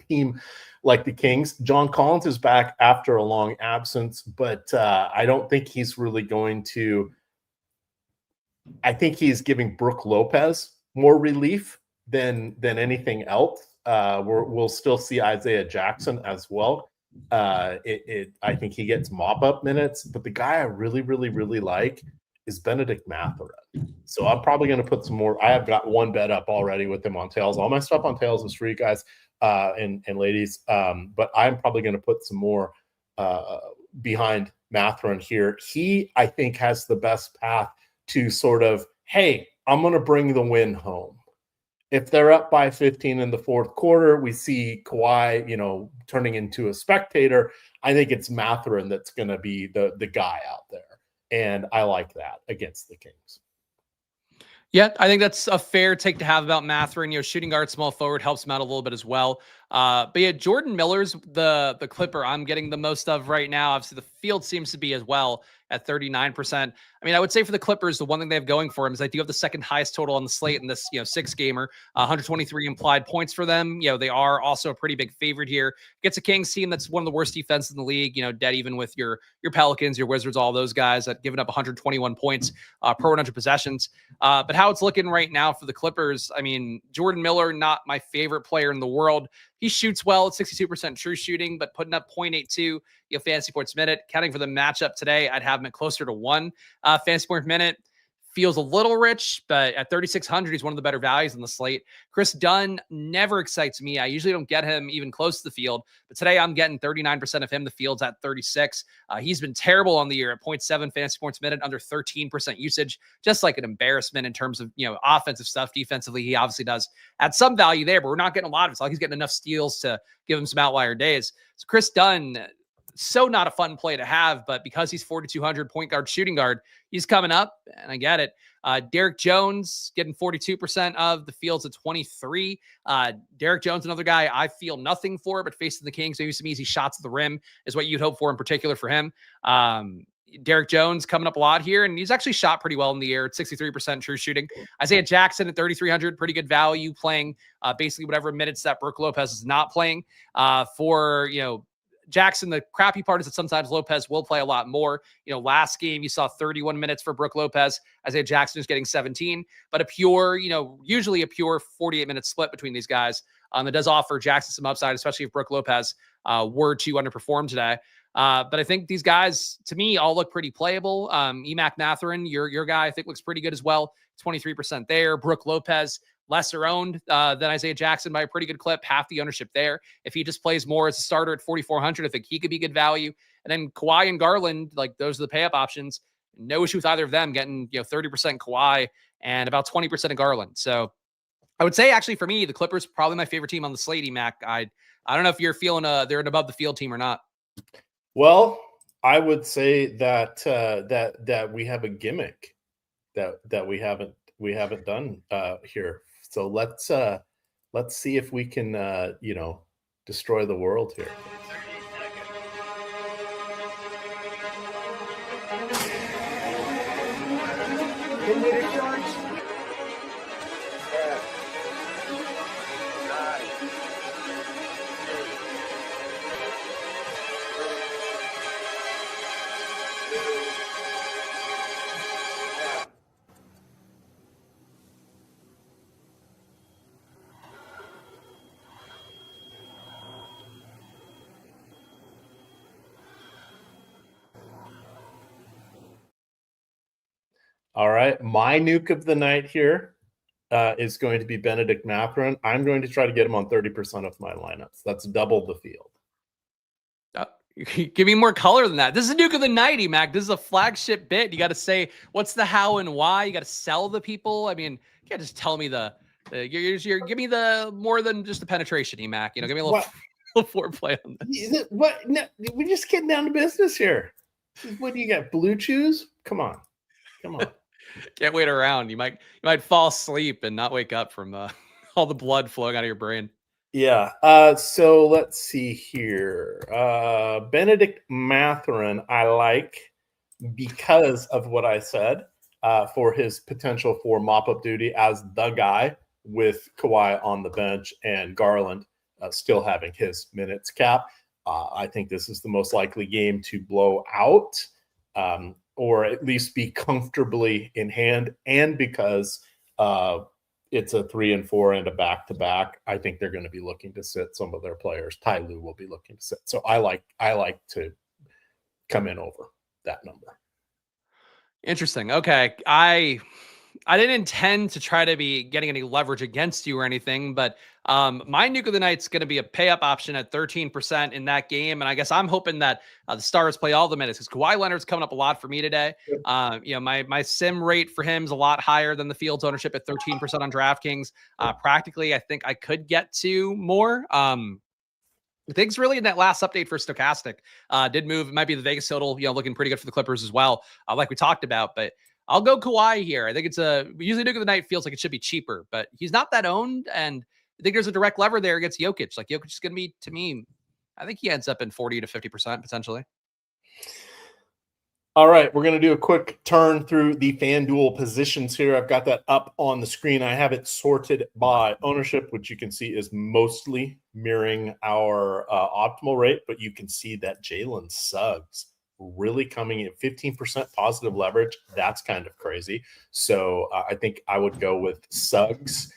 team like the Kings. John Collins is back after a long absence, but I don't think he's really going to. I think he's giving Brook Lopez more relief than anything else. We'll still see Isaiah Jackson as well. I think he gets mop-up minutes, but the guy I really, really, really like is Benedict Mathurin. So I'm probably going to put some more. I have got one bet up already with him on Tails. All my stuff on Tails is free, guys and ladies. But I'm probably going to put some more behind Mathurin here. He, I think, has the best path to sort of, hey, I'm going to bring the win home. If they're up by 15 in the fourth quarter, we see Kawhi, turning into a spectator. I think it's Mathurin that's going to be the guy out there. And I like that against the Kings. Yeah, I think that's a fair take to have about Mathurin. Shooting guard, small forward helps him out a little bit as well. But yeah, Jordan Miller's the Clipper I'm getting the most of right now. Obviously, the field seems to be as well at 39%. I would say for the Clippers, the one thing they have going for them is they do have the second highest total on the slate in this 6-gamer, 123 implied points for them. They are also a pretty big favorite here. Gets a Kings team that's one of the worst defenses in the league. Dead even with your Pelicans, your Wizards, all those guys that giving up 121 points per 100 possessions. But how it's looking right now for the Clippers, Jordan Miller, not my favorite player in the world. He shoots well at 62% true shooting, but putting up 0.82 fantasy points minute. Counting for the matchup today, I'd have him at closer to 1 fantasy point minute. feels a little rich, but at 3,600, he's one of the better values in the slate. Chris Dunn never excites me. I usually don't get him even close to the field, but today I'm getting 39% of him. The field's at 36. He's been terrible on the year at 0.7 fantasy points a minute, under 13% usage, just like an embarrassment in terms of, offensive stuff. Defensively, he obviously does add some value there, but we're not getting a lot of it. It's like he's getting enough steals to give him some outlier days. So Chris Dunn, so not a fun play to have, but because he's 4,200 point guard, shooting guard, he's coming up, and I get it. Derek Jones getting 42% of the field's at 23. Derek Jones, another guy I feel nothing for, but facing the Kings, maybe some easy shots at the rim is what you'd hope for in particular for him. Derek Jones coming up a lot here, and he's actually shot pretty well in the air at 63% true shooting. Isaiah Jackson at 3,300, pretty good value, playing basically whatever minutes that Brook Lopez is not playing. For Jackson, the crappy part is that sometimes Lopez will play a lot more. Last game you saw 31 minutes for Brook Lopez. Isaiah Jackson is getting 17, but a pure, usually a pure 48-minute split between these guys. That does offer Jackson some upside, especially if Brook Lopez were to underperform today. But I think these guys, to me, all look pretty playable. Emac Mathurin, your guy, I think looks pretty good as well. 23% there. Brook Lopez, lesser owned than Isaiah Jackson by a pretty good clip, half the ownership there. If he just plays more as a starter at 4,400, I think he could be good value. And then Kawhi and Garland, like those are the pay up options. No issue with either of them getting 30% Kawhi and about 20% of Garland. So I would say actually for me, the Clippers probably my favorite team on the slate. Mac, I don't know if you're feeling they're an above the field team or not. Well, I would say that that we have a gimmick that we haven't done here. So let's see if we can destroy the world here. All right, my nuke of the night here is going to be Benedict Mathurin. I'm going to try to get him on 30% of my lineups. That's double the field. Give me more color than that. This is a nuke of the night, Emac. This is a flagship bit. You got to say what's the how and why. You got to sell the people. I mean, you can't just tell me you're give me the more than just the penetration, Emac. Give me a little foreplay on this. What? No, we're just getting down to business here. What do you got? Blue chews? Come on. Can't wait around. You might fall asleep and not wake up from all the blood flowing out of your brain. Yeah. So let's see here. Benedict Mathurin, I like because of what I said for his potential for mop-up duty as the guy with Kawhi on the bench and Garland still having his minutes cap. I think this is the most likely game to blow out. Or at least be comfortably in hand. And because it's a 3 and 4 and a back-to-back, I think they're going to be looking to sit some of their players. Ty Lue will be looking to sit. So I like to come in over that number. Interesting. Okay. I didn't intend to try to be getting any leverage against you or anything, but my nuke of the night's going to be a pay up option at 13% in that game. And I guess I'm hoping that the Stars play all the minutes because Kawhi Leonard's coming up a lot for me today. My sim rate for him is a lot higher than the field's ownership at 13% on DraftKings. Practically, I think I could get to more. Things really in that last update for Stochastic did move. It might be the Vegas total, looking pretty good for the Clippers as well, like we talked about, but I'll go Kawhi here. I think it's usually nuke of the night feels like it should be cheaper, but he's not that owned. And I think there's a direct lever there against Jokic. Like Jokic is going to be, to me, I think he ends up in 40 to 50% potentially. All right, we're going to do a quick turn through the FanDuel positions here. I've got that up on the screen. I have it sorted by ownership, which you can see is mostly mirroring our optimal rate, but you can see that Jalen Suggs really coming in 15% positive leverage. That's kind of crazy. So I think I would go with Suggs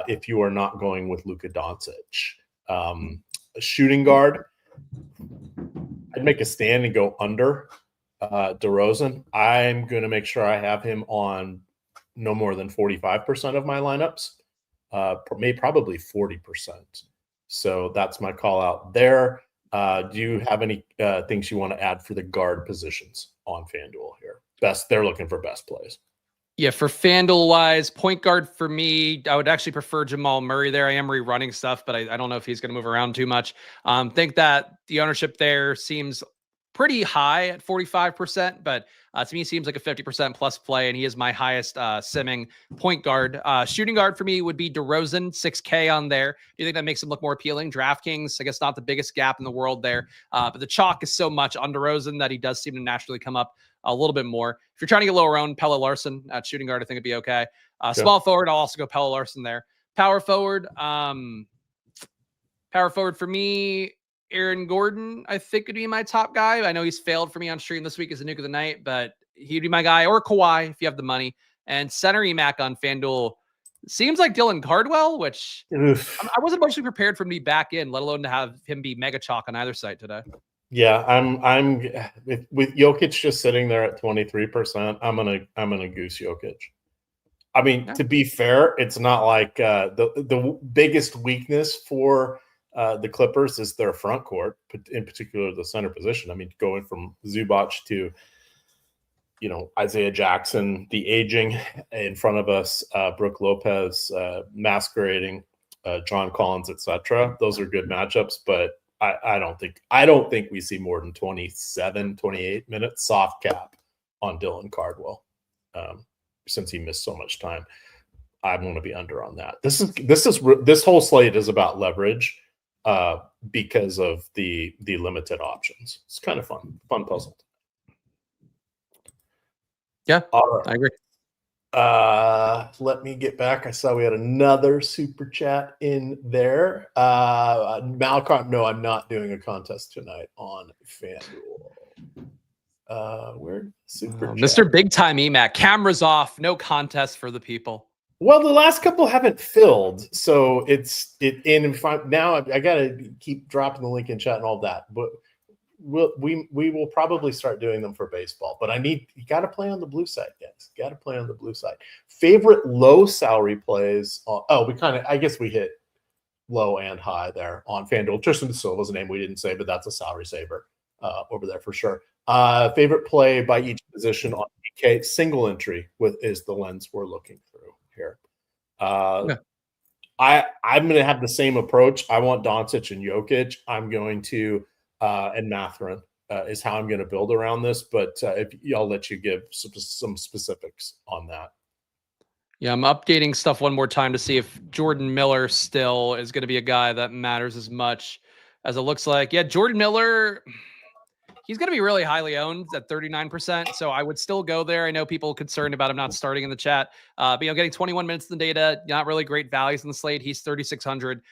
if you are not going with Luka Doncic. A shooting guard, I'd make a stand and go under DeRozan. I'm going to make sure I have him on no more than 45% of my lineups, probably 40%. So that's my call out there. Do you have any things you want to add for the guard positions on FanDuel here? They're looking for best plays. Yeah, for FanDuel wise, point guard for me, I would actually prefer Jamal Murray there. I am rerunning stuff, but I don't know if he's going to move around too much. Think that the ownership there seems pretty high at 45%, but to me, it seems like a 50% plus play, and he is my highest simming point guard. Shooting guard for me would be DeRozan, 6K on there. Do you think that makes him look more appealing? DraftKings, I guess not the biggest gap in the world there, but the chalk is so much on DeRozan that he does seem to naturally come up a little bit more. If you're trying to get lower owned, Pelle Larson at shooting guard, I think it'd be okay. Small forward, I'll also go Pelle Larson there. Power forward for me, Aaron Gordon, I think would be my top guy. I know he's failed for me on stream this week as a nuke of the night, but he'd be my guy, or Kawhi if you have the money. And center Emac on FanDuel seems like Dylan Cardwell, which I wasn't mostly prepared for him to be back in, let alone to have him be mega chalk on either side today. Yeah, I'm with Jokic just sitting there at 23%. I'm gonna goose Jokic. I mean, to be fair, it's not like the biggest weakness for the Clippers is their front court, in particular the center position. I mean, going from Zubac to Isaiah Jackson, the aging in front of us, Brook Lopez masquerading, John Collins, etc. Those are good matchups, but I don't think we see more than 27, 28 minutes soft cap on Dylan Cardwell since he missed so much time. I want to be under on that. This whole slate is about leverage because of the limited options. It's kind of fun puzzle. Yeah, right. I agree. Let me get back. I saw we had another super chat in there. Malcolm, no, I'm not doing a contest tonight on FanDuel. Where super chat? Mr. Big Time Emac, cameras off, no contest for the people. Well, the last couple haven't filled, so now I gotta keep dropping the link in chat and all that, but we will probably start doing them for baseball, but you got to play on the blue side, guys. Got to play on the blue side. Favorite low salary plays? I guess we hit low and high there on FanDuel. Tristan Da Silva's a name we didn't say, but that's a salary saver over there for sure. Favorite play by each position on DK, single entry is the lens we're looking through here. I'm going to have the same approach. I want Doncic and Jokic. I'm going to and Mathurin is how I'm going to build around this. But I'll let you give some specifics on that. Yeah, I'm updating stuff one more time to see if Jordan Miller still is going to be a guy that matters as much as it looks like. Yeah, Jordan Miller, he's going to be really highly owned at 39%. So I would still go there. I know people concerned about him not starting in the chat. But getting 21 minutes in the data, not really great values in the slate. He's 3,600.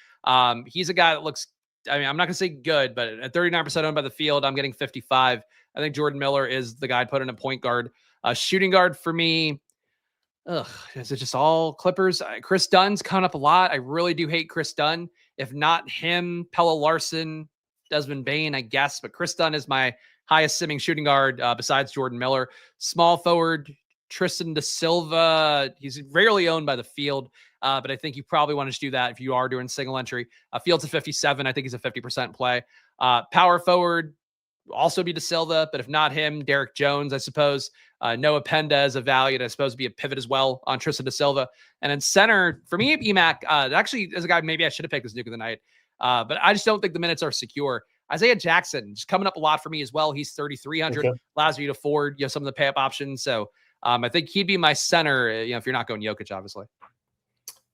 He's a guy that looks, I'm not going to say good, but at 39% owned by the field, I'm getting 55. I think Jordan Miller is the guy I'd put in a point guard. Shooting guard for me, is it just all Clippers? Chris Dunn's coming up a lot. I really do hate Chris Dunn. If not him, Pelle Larson, Desmond Bane, I guess. But Chris Dunn is my highest simming shooting guard besides Jordan Miller. Small forward, Tristan Da Silva. He's rarely owned by the field. But I think you probably want to do that if you are doing single entry. Fields at 57. I think he's a 50% play. Power forward, also be Da Silva, but if not him, Derek Jones, I suppose. Noah Penda is a value, I suppose, be a pivot as well on Tristan Da Silva. And then center, for me, Emac, actually is a guy maybe I should have picked as nuke of the night. But I just don't think the minutes are secure. Isaiah Jackson, just coming up a lot for me as well. He's 3,300, allows you to afford some of the pay-up options. So I think he'd be my center, if you're not going Jokic, obviously.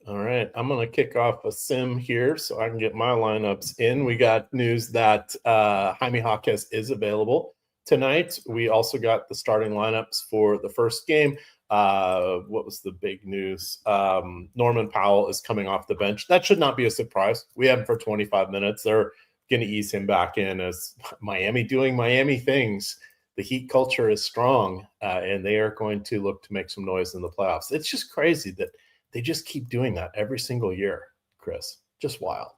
All right, I'm going to kick off a sim here so I can get my lineups in. We got news that Jaime Jaquez is available tonight. We also got the starting lineups for the first game. What was the big news? Norman Powell is coming off the bench. That should not be a surprise. We have him for 25 minutes. They're going to ease him back in as Miami doing Miami things. The Heat culture is strong, and they are going to look to make some noise in the playoffs. It's just crazy that they just keep doing that every single year, Chris. Just wild.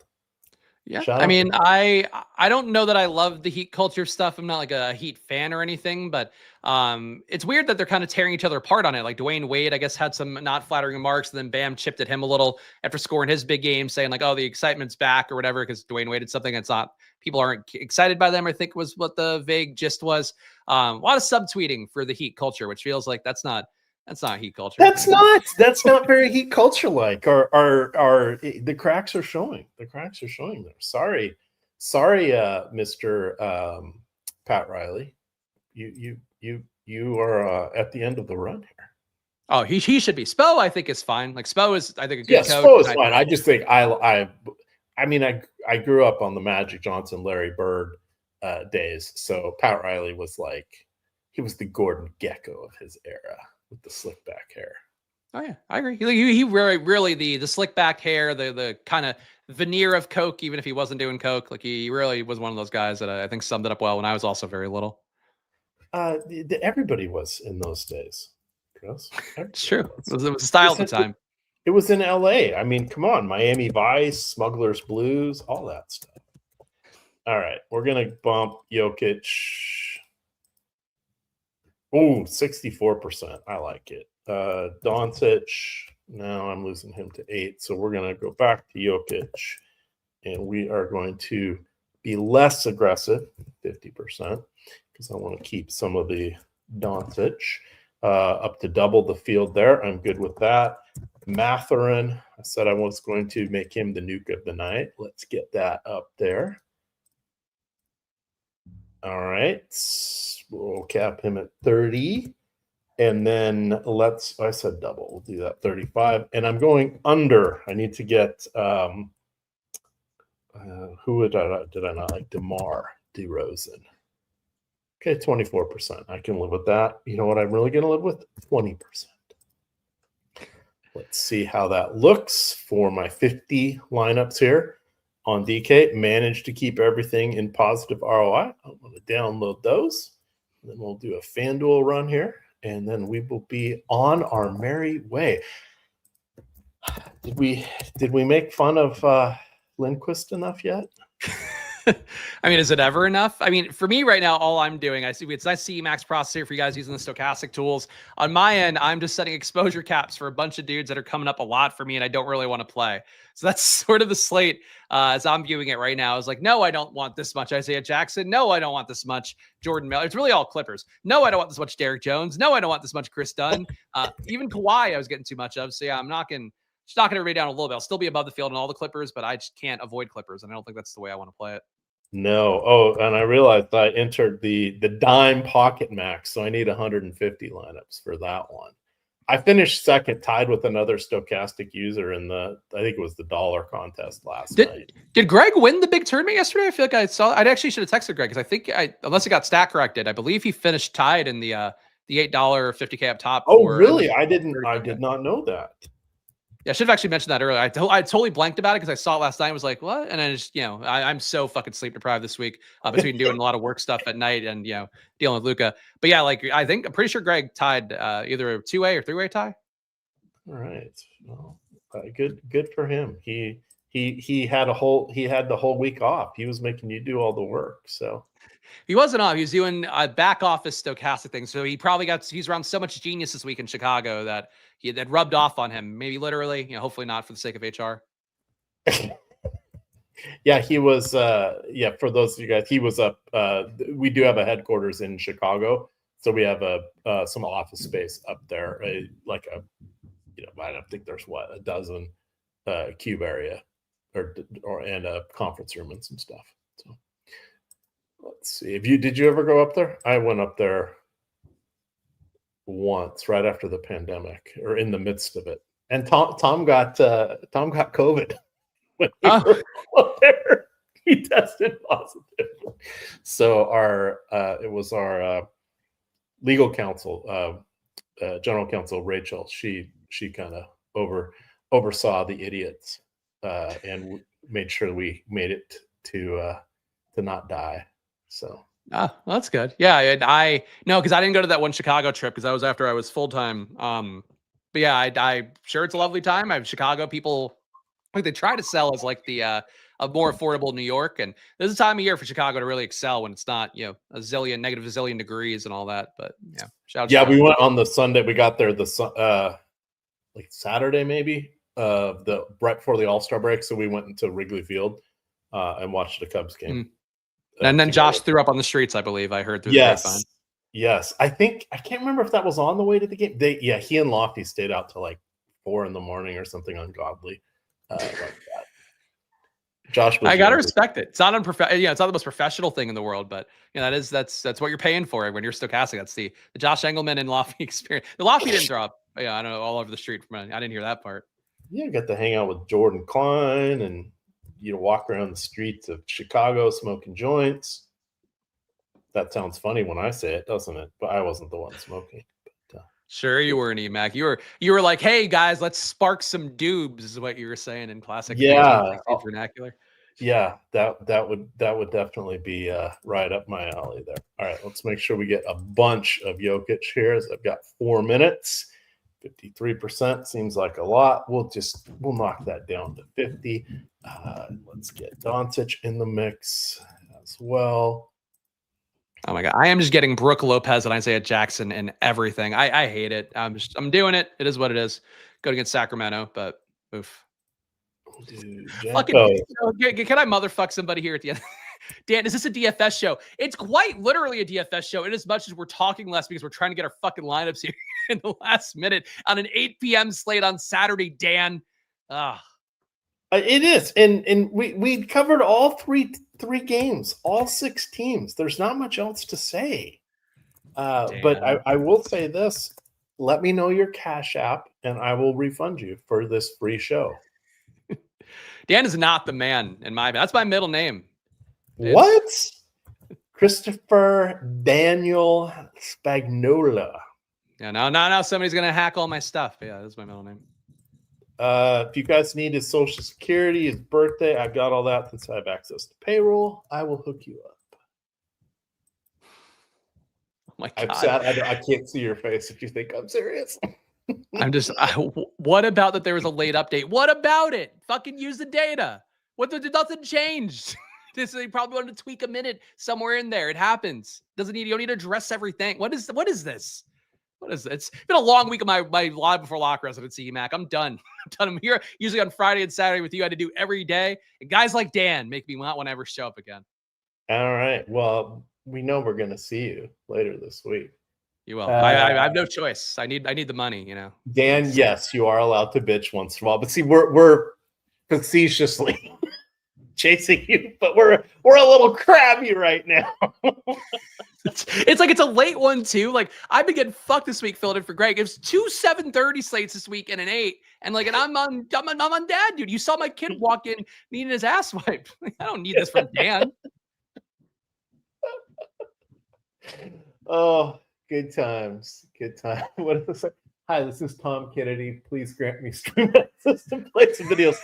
Yeah, Shout I out mean, to I don't know that I love the Heat culture stuff. I'm not like a Heat fan or anything, but it's weird that they're kind of tearing each other apart on it. Like Dwayne Wade, I guess, had some not flattering remarks, and then Bam chipped at him a little after scoring his big game, saying like, "Oh, the excitement's back" or whatever, because Dwayne Wade did something that's not people aren't excited by them. I think was what the vague gist was. A lot of subtweeting for the Heat culture, which feels like that's not Heat culture. that's not very Heat culture like. Our the cracks are showing. The cracks are showing there. Sorry, Mr. Pat Riley. You are at the end of the run here. Oh, he should be. Spo, I think, is fine. Like Spo is, I think, a good coach. Spo is fine. I just think I mean, I grew up on the Magic Johnson, Larry Bird days. So Pat Riley was like, he was the Gordon Gekko of his era with the slick back hair. Oh yeah, I agree. He really the slick back hair, the kind of veneer of coke, even if he wasn't doing coke. Like he really was one of those guys that I think summed it up well when I was also very little. Everybody was in those days. It's true. It was a style at the time. It was in LA. I mean, come on, Miami Vice, Smugglers Blues, all that stuff. All right, we're gonna bump Jokic. Oh, 64%. I like it. Doncic. Now I'm losing him to 8. So we're going to go back to Jokic. And we are going to be less aggressive, 50%, because I want to keep some of the Doncic up to double the field there. I'm good with that. Mathurin. I said I was going to make him the nuke of the night. Let's get that up there. All right. We'll cap him at 30. And then I said double. We'll do that, 35. And I'm going under. I need to get, who did I not like? DeMar DeRozan. Okay, 24%. I can live with that. You know what I'm really going to live with? 20%. Let's see how that looks for my 50 lineups here. On DK, managed to keep everything in positive ROI. I'm going to download those. And then we'll do a FanDuel run here. And then we will be on our merry way. Did we make fun of Lindquist enough yet? I mean, is it ever enough? I mean, for me right now, all I'm doing, it's nice to see Emacs processor for you guys using the stochastic tools. On my end, I'm just setting exposure caps for a bunch of dudes that are coming up a lot for me and I don't really want to play. So that's sort of the slate as I'm viewing it right now. I was like, no, I don't want this much Isaiah Jackson. No, I don't want this much Jordan Miller. It's really all Clippers. No, I don't want this much Derek Jones. No, I don't want this much Chris Dunn. Even Kawhi, I was getting too much of. So yeah, I'm knocking everybody down a little bit. I'll still be above the field in all the Clippers, but I just can't avoid Clippers. And I don't think that's the way I want to play it. No. Oh, and I realized I entered the dime pocket max, so I need 150 lineups for that one. I finished second, tied with another stochastic user in I think it was the dollar contest last night. Did Greg win the big tournament yesterday? I feel like I saw. I actually should have texted Greg because I think unless it got stat corrected, I believe he finished tied in the $8 50K up top. Oh, really? I did not know that. Yeah, I should have actually mentioned that earlier. I totally blanked about it because I saw it last night and was like, what? And I just, I'm so fucking sleep deprived this week between doing a lot of work stuff at night and, dealing with Luca. But yeah, like I'm pretty sure Greg tied either a 2-way or 3-way tie. All right. Well, good for him. He had the whole week off. He was making you do all the work. So he wasn't off. He was doing back office stochastic things. So he's around so much genius this week in Chicago that that rubbed off on him. Maybe literally, hopefully not for the sake of HR. Yeah, he was. For those of you guys, he was up. We do have a headquarters in Chicago, so we have some office space up there. I don't think there's a dozen cube area and a conference room and some stuff. So let's see. Did you ever go up there? I went up there once, right after the pandemic, or in the midst of it. And Tom got COVID when we were up there. He tested positive. So it was our legal counsel, general counsel Rachel. She kind of oversaw the idiots and made sure we made it to not die. So. Well, that's good. Yeah, no, because I didn't go to that one Chicago trip because that was after I was full time. But yeah, I sure it's a lovely time. Chicago people, like they try to sell as like the a more affordable New York. And this is a time of year for Chicago to really excel when it's not, you know, negative zillion degrees and all that. But yeah, shout out. Yeah, Chicago. we went on the Sunday. We got there like Saturday maybe, the right before the All-Star break. So we went into Wrigley Field and watched the Cubs game. And then Josh threw up on the streets, I believe. I heard through the grapevine. Yes. I can't remember if that was on the way to the game. He and Lofty stayed out till like 4 a.m. or something ungodly like that. Josh, I gotta respect it. It's not it's not the most professional thing in the world, but you know, that's what you're paying for when you're stochastic. That's the Josh Engelman and Lofty experience. The Lofty didn't throw up. Yeah, I know, all over the street from. I didn't hear that part. Yeah, got to hang out with Jordan Klein and walk around the streets of Chicago smoking joints. That sounds funny when I say it, doesn't it? But I wasn't the one smoking. Sure, you were an Emac. You were like, "Hey guys, let's spark some doobs," is what you were saying in classic vernacular. Yeah, that would definitely be right up my alley there. All right, let's make sure we get a bunch of Jokic here. As I've got 4 minutes. 53% seems like a lot. We'll knock that down to 50. Let's get Doncic in the mix as well. Oh my God. I am just getting Brooke Lopez and Isaiah Jackson and everything. I hate it. I'm doing it. It is what it is. Going against Sacramento, but oof. Dude, can I motherfuck somebody here at the end? Dan, is this a DFS show? It's quite literally a DFS show in as much as we're talking less because we're trying to get our fucking lineups here in the last minute on an 8 p.m. slate on Saturday, Dan. It is. And we covered all three games, all 6 teams. There's not much else to say. But I will say this. Let me know your Cash App, and I will refund you for this free show. Dan is not the man in my. That's my middle name. What? Christopher Daniel Spagnola. Yeah, now somebody's gonna hack all my stuff. Yeah, that's my middle name. If you guys need his social security, his birthday, I've got all that since I have access to payroll. I will hook you up. Oh my God. I'm sad. I can't see your face if you think I'm serious. What about that there was a late update? What about it? Fucking use the data. Nothing changed. They probably wanted to tweak a minute somewhere in there. It happens. You don't need to address everything. What is this? What is it? It's been a long week of my live before lock residency, Mac. I'm done. I'm here usually on Friday and Saturday with you. I had to do every day. And guys like Dan make me not want to ever show up again. All right. Well, we know we're going to see you later this week. You will. I have no choice. I need the money, Dan, yes, you are allowed to bitch once in a while. But see, we're facetiously chasing you, but we're a little crabby right now. It's like it's a late one too. Like I've been getting fucked this week filling in for Greg. It was 2 7:30 slates this week and an 8. And I'm on dad, dude. You saw my kid walk in needing his ass wiped. I don't need this from Dan. Oh, good times. Good time. What is it? Hi, this is Tom Kennedy. Please grant me stream access to play some videos.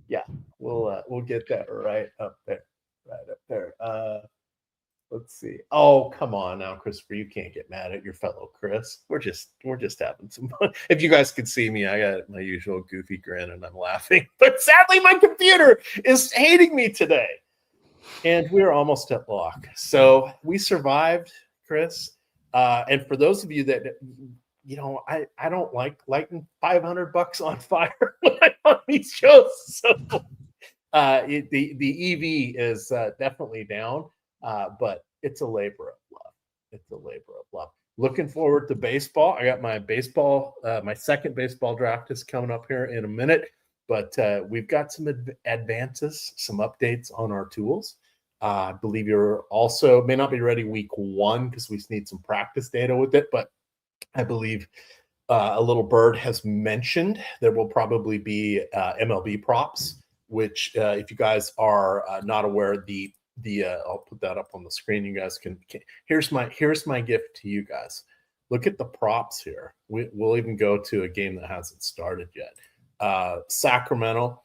Yeah. We'll get that right up there. Let's see. Oh, come on now, Christopher. You can't get mad at your fellow Chris. We're just having some fun. If you guys could see me, I got my usual goofy grin and I'm laughing. But sadly, my computer is hating me today. And we're almost at lock. So we survived, Chris. And for those of you that I don't like lighting $500 on fire when I'm on these shows. So the EV is definitely down. But it's a labor of love. Looking forward to baseball. I got my my second baseball draft is coming up here in a minute, but we've got some advances, some updates on our tools. I believe you're also may not be ready week 1 because we need some practice data with it, but I believe a little bird has mentioned there will probably be MLB props, which if you guys are not aware, I'll put that up on the screen. You guys can here's my gift to you guys. Look at the props here. We'll even go to a game that hasn't started yet. Sacramento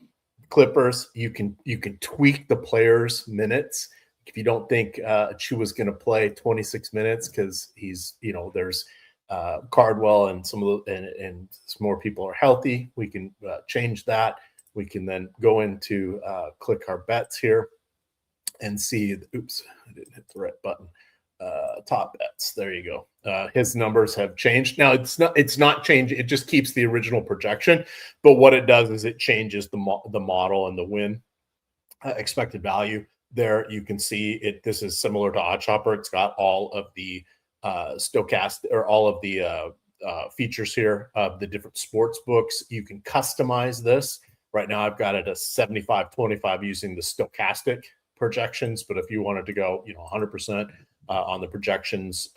Clippers. You can tweak the players' minutes. If you don't think Chua's going to play 26 minutes because he's there's Cardwell and some more people are healthy, we can change that. we can then go into click our bets here and see. Oops, I didn't hit the right button. Top bets. There you go. His numbers have changed. Now it's not changed. It just keeps the original projection. But what it does is it changes the model and the win expected value. There you can see it. This is similar to OddsShopper. It's got all of the stochastic or all of the features here of the different sports books. You can customize this. Right now I've got it as 75-25 using the stochastic projections. But if you wanted to go, 100% on the projections,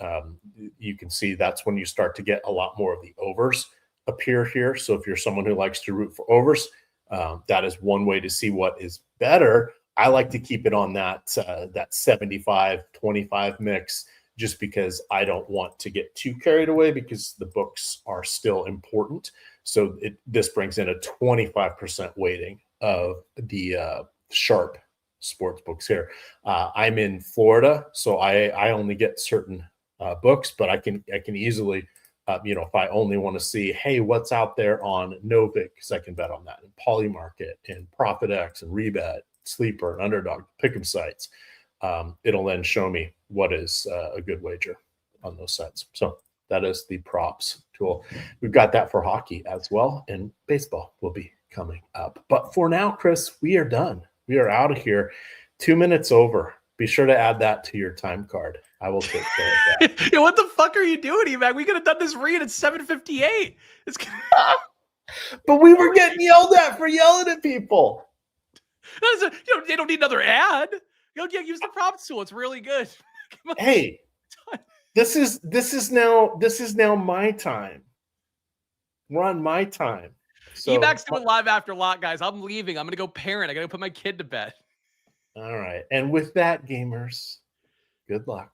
you can see that's when you start to get a lot more of the overs appear here. So if you're someone who likes to root for overs, that is one way to see what is better. I like to keep it on that 75-25 mix, just because I don't want to get too carried away, because the books are still important. So this brings in a 25% weighting of the sharp sports books here. I'm in Florida, so I only get certain books, but I can easily, if I only want to see, hey, what's out there on Novik, because I can bet on that, and Polymarket and ProfitX and Rebet, Sleeper and Underdog, Pick'em sites. It'll then show me what is a good wager on those sites. So that is the props tool. We've got that for hockey as well, and baseball will be coming up. But for now, Chris, we are done. We are out of here. 2 minutes over. Be sure to add that to your time card. I will take care of that. Yo, what the fuck are you doing, Emac? We could have done this read at 7:58. But we were getting yelled at for yelling at people. They don't need another ad. Use the props tool. It's really good. Hey, this is now my time. We're on my time. So Emac's doing live after lot, guys. I'm leaving. I'm gonna go parent. I gotta put my kid to bed. All right. And with that, gamers, good luck.